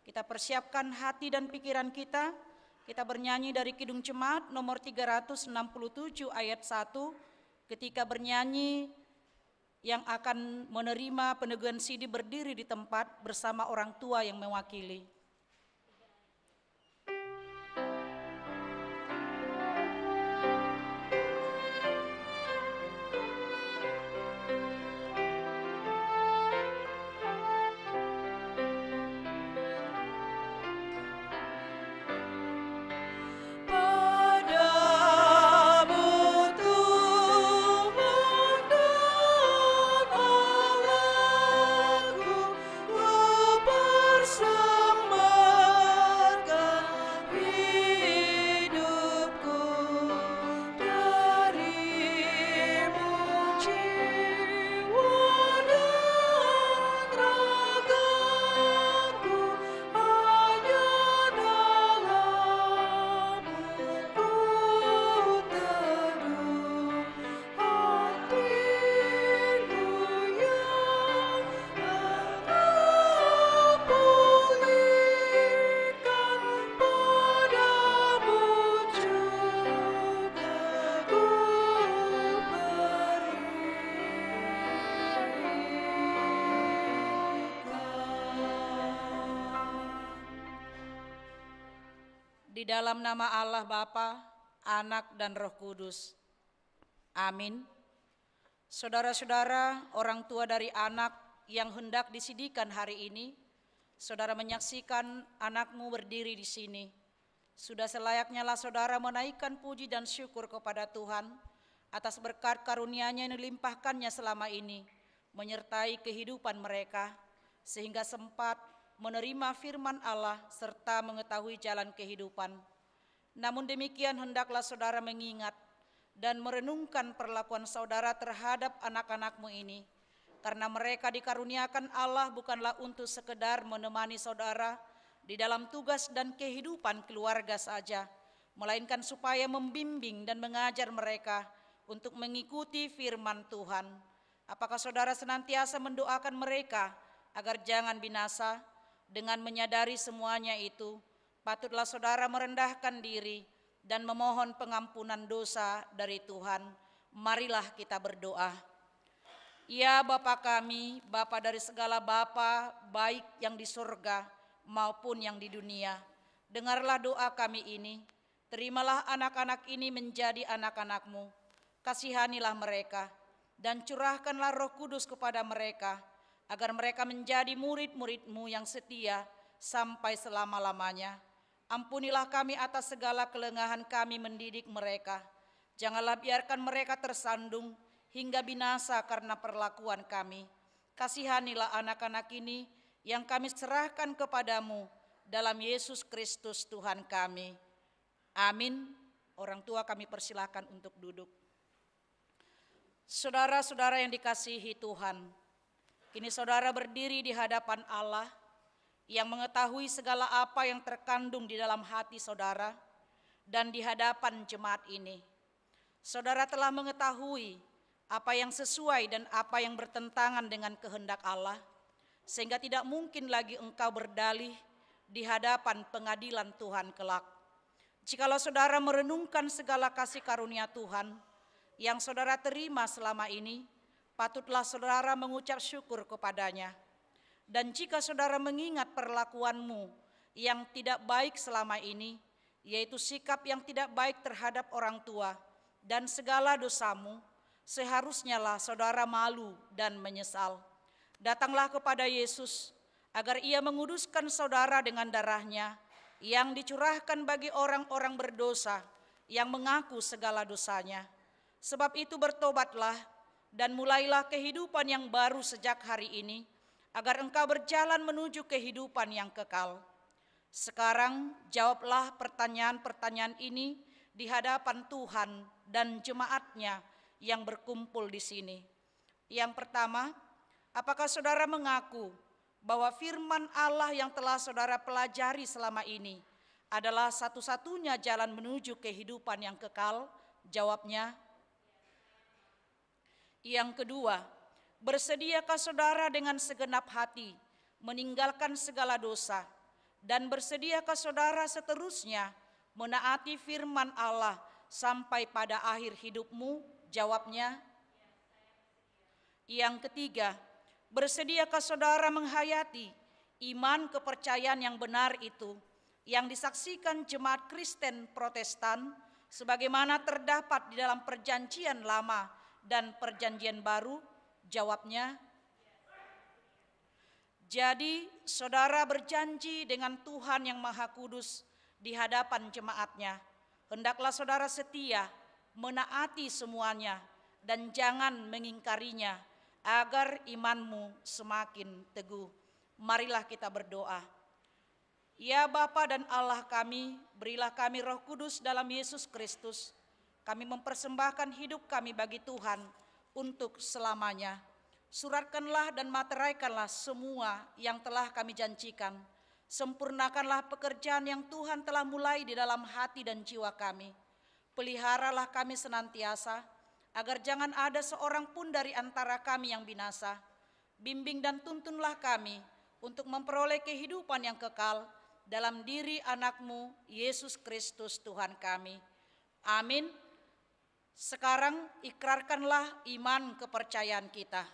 Kita persiapkan hati dan pikiran kita. Kita bernyanyi dari Kidung Jemaat nomor 367 ayat 1. Ketika bernyanyi yang akan menerima peneguhan sidi berdiri di tempat bersama orang tua yang mewakili. Di dalam nama Allah Bapa, Anak dan Roh Kudus. Amin. Saudara-saudara, orang tua dari anak yang hendak disidikan hari ini, saudara menyaksikan anakmu berdiri di sini. Sudah selayaknya lah saudara menaikkan puji dan syukur kepada Tuhan atas berkat karunia-Nya yang dilimpahkannya selama ini, menyertai kehidupan mereka, sehingga sempat menerima firman Allah serta mengetahui jalan kehidupan. Namun demikian hendaklah saudara mengingat dan merenungkan perlakuan saudara terhadap anak-anakmu ini, karena mereka dikaruniakan Allah bukanlah untuk sekedar menemani saudara di dalam tugas dan kehidupan keluarga saja, melainkan supaya membimbing dan mengajar mereka untuk mengikuti firman Tuhan. Apakah saudara senantiasa mendoakan mereka agar jangan binasa? Dengan menyadari semuanya itu, patutlah saudara merendahkan diri dan memohon pengampunan dosa dari Tuhan. Marilah kita berdoa. Ya Bapa kami, Bapa dari segala Bapa, baik yang di surga maupun yang di dunia, dengarlah doa kami ini. Terimalah anak-anak ini menjadi anak-anak-Mu. Kasihanilah mereka dan curahkanlah Roh Kudus kepada mereka, agar mereka menjadi murid-murid-Mu yang setia sampai selama-lamanya. Ampunilah kami atas segala kelengahan kami mendidik mereka. Janganlah biarkan mereka tersandung hingga binasa karena perlakuan kami. Kasihanilah anak-anak ini yang kami serahkan kepadamu dalam Yesus Kristus Tuhan kami. Amin. Orang tua kami persilakan untuk duduk. Saudara-saudara yang dikasihi Tuhan, kini saudara berdiri di hadapan Allah yang mengetahui segala apa yang terkandung di dalam hati saudara dan di hadapan jemaat ini. Saudara telah mengetahui apa yang sesuai dan apa yang bertentangan dengan kehendak Allah, sehingga tidak mungkin lagi engkau berdalih di hadapan pengadilan Tuhan kelak. Jikalau saudara merenungkan segala kasih karunia Tuhan yang saudara terima selama ini, patutlah saudara mengucap syukur kepadanya. Dan jika saudara mengingat perlakuanmu yang tidak baik selama ini, yaitu sikap yang tidak baik terhadap orang tua dan segala dosamu, seharusnya lah saudara malu dan menyesal. Datanglah kepada Yesus agar Ia menguduskan saudara dengan darah-Nya yang dicurahkan bagi orang-orang berdosa yang mengaku segala dosanya. Sebab itu bertobatlah dan mulailah kehidupan yang baru sejak hari ini, agar engkau berjalan menuju kehidupan yang kekal. Sekarang jawablah pertanyaan-pertanyaan ini di hadapan Tuhan dan jemaat-Nya yang berkumpul di sini. Yang pertama, apakah saudara mengaku bahwa firman Allah yang telah saudara pelajari selama ini adalah satu-satunya jalan menuju kehidupan yang kekal? Jawabnya. Yang kedua, bersediakah saudara dengan segenap hati meninggalkan segala dosa, dan bersediakah saudara seterusnya menaati firman Allah sampai pada akhir hidupmu? Jawabnya. Yang ketiga, bersediakah saudara menghayati iman kepercayaan yang benar itu yang disaksikan jemaat Kristen Protestan sebagaimana terdapat di dalam Perjanjian Lama dan Perjanjian Baru? Jawabnya. Jadi saudara berjanji dengan Tuhan yang Maha Kudus di hadapan jemaatnya, hendaklah saudara setia menaati semuanya dan jangan mengingkarinya, agar imanmu semakin teguh. Marilah kita berdoa. Ya Bapa dan Allah kami, berilah kami Roh Kudus dalam Yesus Kristus. Kami mempersembahkan hidup kami bagi Tuhan untuk selamanya. Suratkanlah dan materaikanlah semua yang telah kami janjikan. Sempurnakanlah pekerjaan yang Tuhan telah mulai di dalam hati dan jiwa kami. Peliharalah kami senantiasa, agar jangan ada seorang pun dari antara kami yang binasa. Bimbing dan tuntunlah kami untuk memperoleh kehidupan yang kekal dalam diri anak-Mu, Yesus Kristus Tuhan kami. Amin. Sekarang ikrarkanlah iman kepercayaan kita.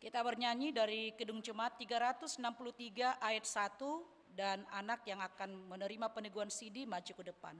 Kita bernyanyi dari Kidung Jemaat 363 ayat 1 dan anak yang akan menerima peneguhan sidi maju ke depan.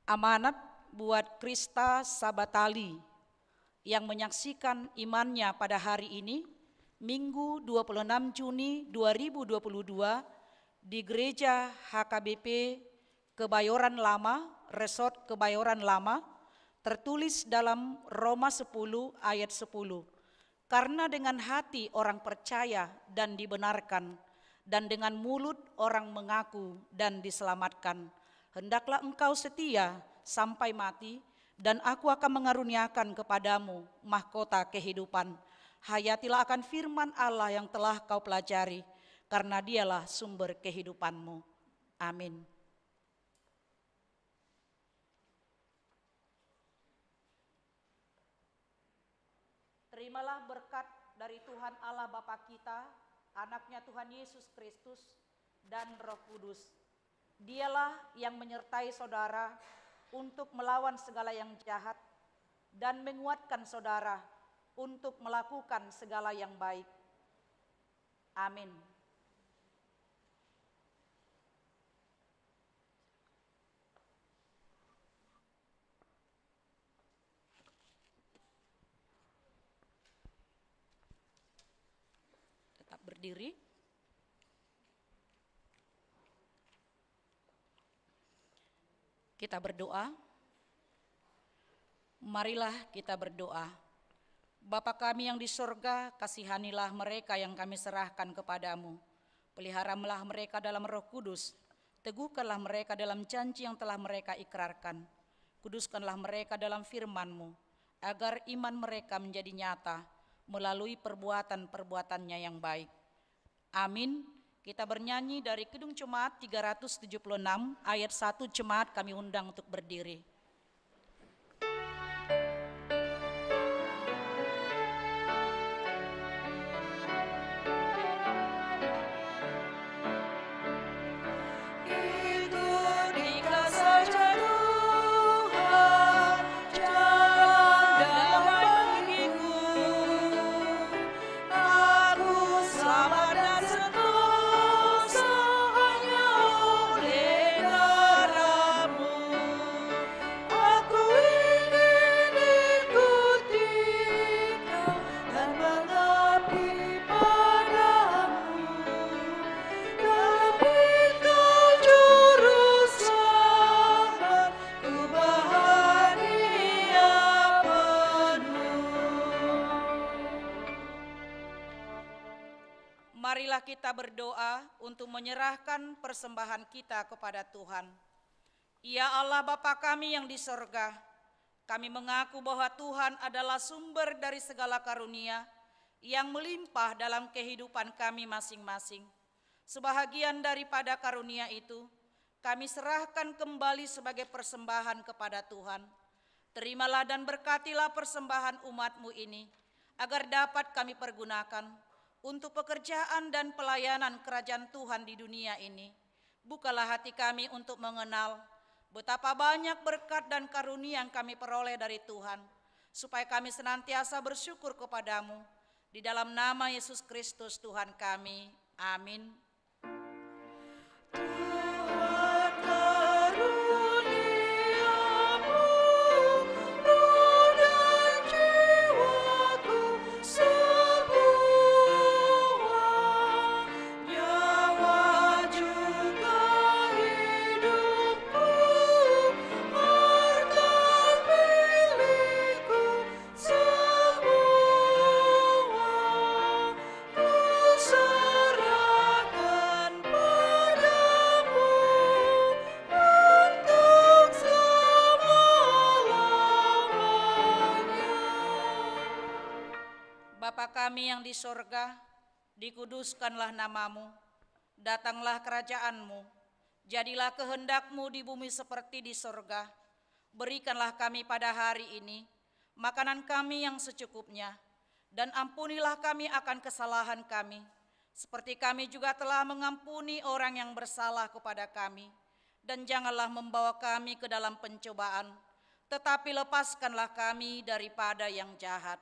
Amanat buat Krista Sabatali yang menyaksikan imannya pada hari ini, Minggu 26 Juni 2022 di Gereja HKBP Kebayoran Lama, Resort Kebayoran Lama, tertulis dalam Roma 10 ayat 10. Karena dengan hati orang percaya dan dibenarkan, dan dengan mulut orang mengaku dan diselamatkan. Hendaklah engkau setia sampai mati, dan aku akan mengaruniakan kepadamu mahkota kehidupan. Hayatilah akan firman Allah yang telah kau pelajari, karena dialah sumber kehidupanmu. Amin. Terimalah berkat dari Tuhan Allah Bapa kita, anaknya Tuhan Yesus Kristus, dan Roh Kudus. Dialah yang menyertai saudara untuk melawan segala yang jahat dan menguatkan saudara untuk melakukan segala yang baik. Amin. berdiri. Kita berdoa. Marilah kita berdoa. Bapa kami yang di sorga, kasihanilah mereka yang kami serahkan kepadamu. Peliharalah mereka dalam Roh Kudus. Teguhkanlah mereka dalam janji yang telah mereka ikrarkan. Kuduskanlah mereka dalam firman-Mu, agar iman mereka menjadi nyata melalui perbuatan-perbuatannya yang baik. Amin. Kita bernyanyi dari Kidung Jemaat 376 ayat 1, jemaat kami undang untuk berdiri. Marilah kita berdoa untuk menyerahkan persembahan kita kepada Tuhan. Ya Allah Bapa kami yang di sorga, kami mengaku bahwa Tuhan adalah sumber dari segala karunia yang melimpah dalam kehidupan kami masing-masing. Sebahagian daripada karunia itu, kami serahkan kembali sebagai persembahan kepada Tuhan. Terimalah dan berkatilah persembahan umat-Mu ini, agar dapat kami pergunakan untuk pekerjaan dan pelayanan kerajaan Tuhan di dunia ini. Bukalah hati kami untuk mengenal betapa banyak berkat dan karunia yang kami peroleh dari Tuhan, supaya kami senantiasa bersyukur kepadamu. Di dalam nama Yesus Kristus Tuhan kami. Amin. Bapa kami yang di sorga, dikuduskanlah namamu, datanglah kerajaan-Mu, jadilah kehendak-Mu di bumi seperti di sorga. Berikanlah kami pada hari ini makanan kami yang secukupnya, dan ampunilah kami akan kesalahan kami, seperti kami juga telah mengampuni orang yang bersalah kepada kami. Dan janganlah membawa kami ke dalam pencobaan, tetapi lepaskanlah kami daripada yang jahat.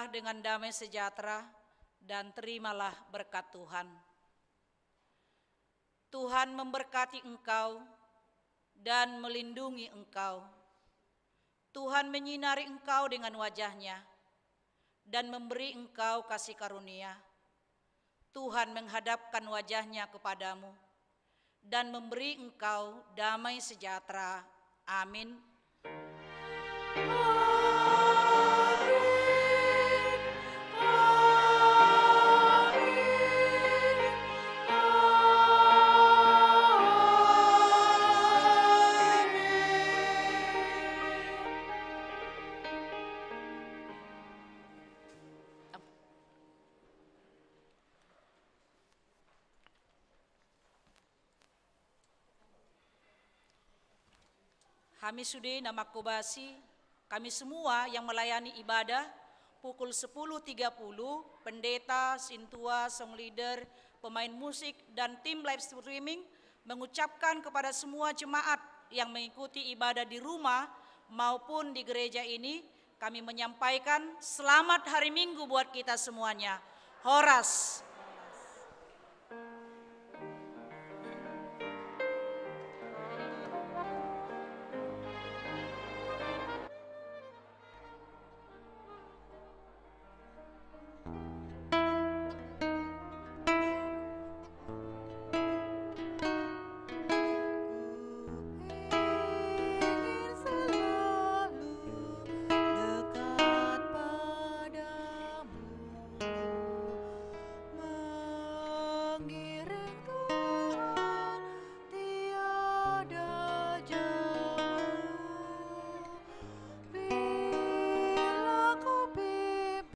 Dengan damai sejahtera dan terimalah berkat Tuhan. Tuhan memberkati engkau dan melindungi engkau. Tuhan menyinari engkau dengan wajah-Nya dan memberi engkau kasih karunia. Tuhan menghadapkan wajah-Nya kepadamu dan memberi engkau damai sejahtera. Amin. Hamisuddin Namakobasi, kami semua yang melayani ibadah pukul 10.30, pendeta, sintua, song leader, pemain musik, dan tim live streaming mengucapkan kepada semua jemaat yang mengikuti ibadah di rumah maupun di gereja ini, kami menyampaikan selamat hari Minggu buat kita semuanya. Horas.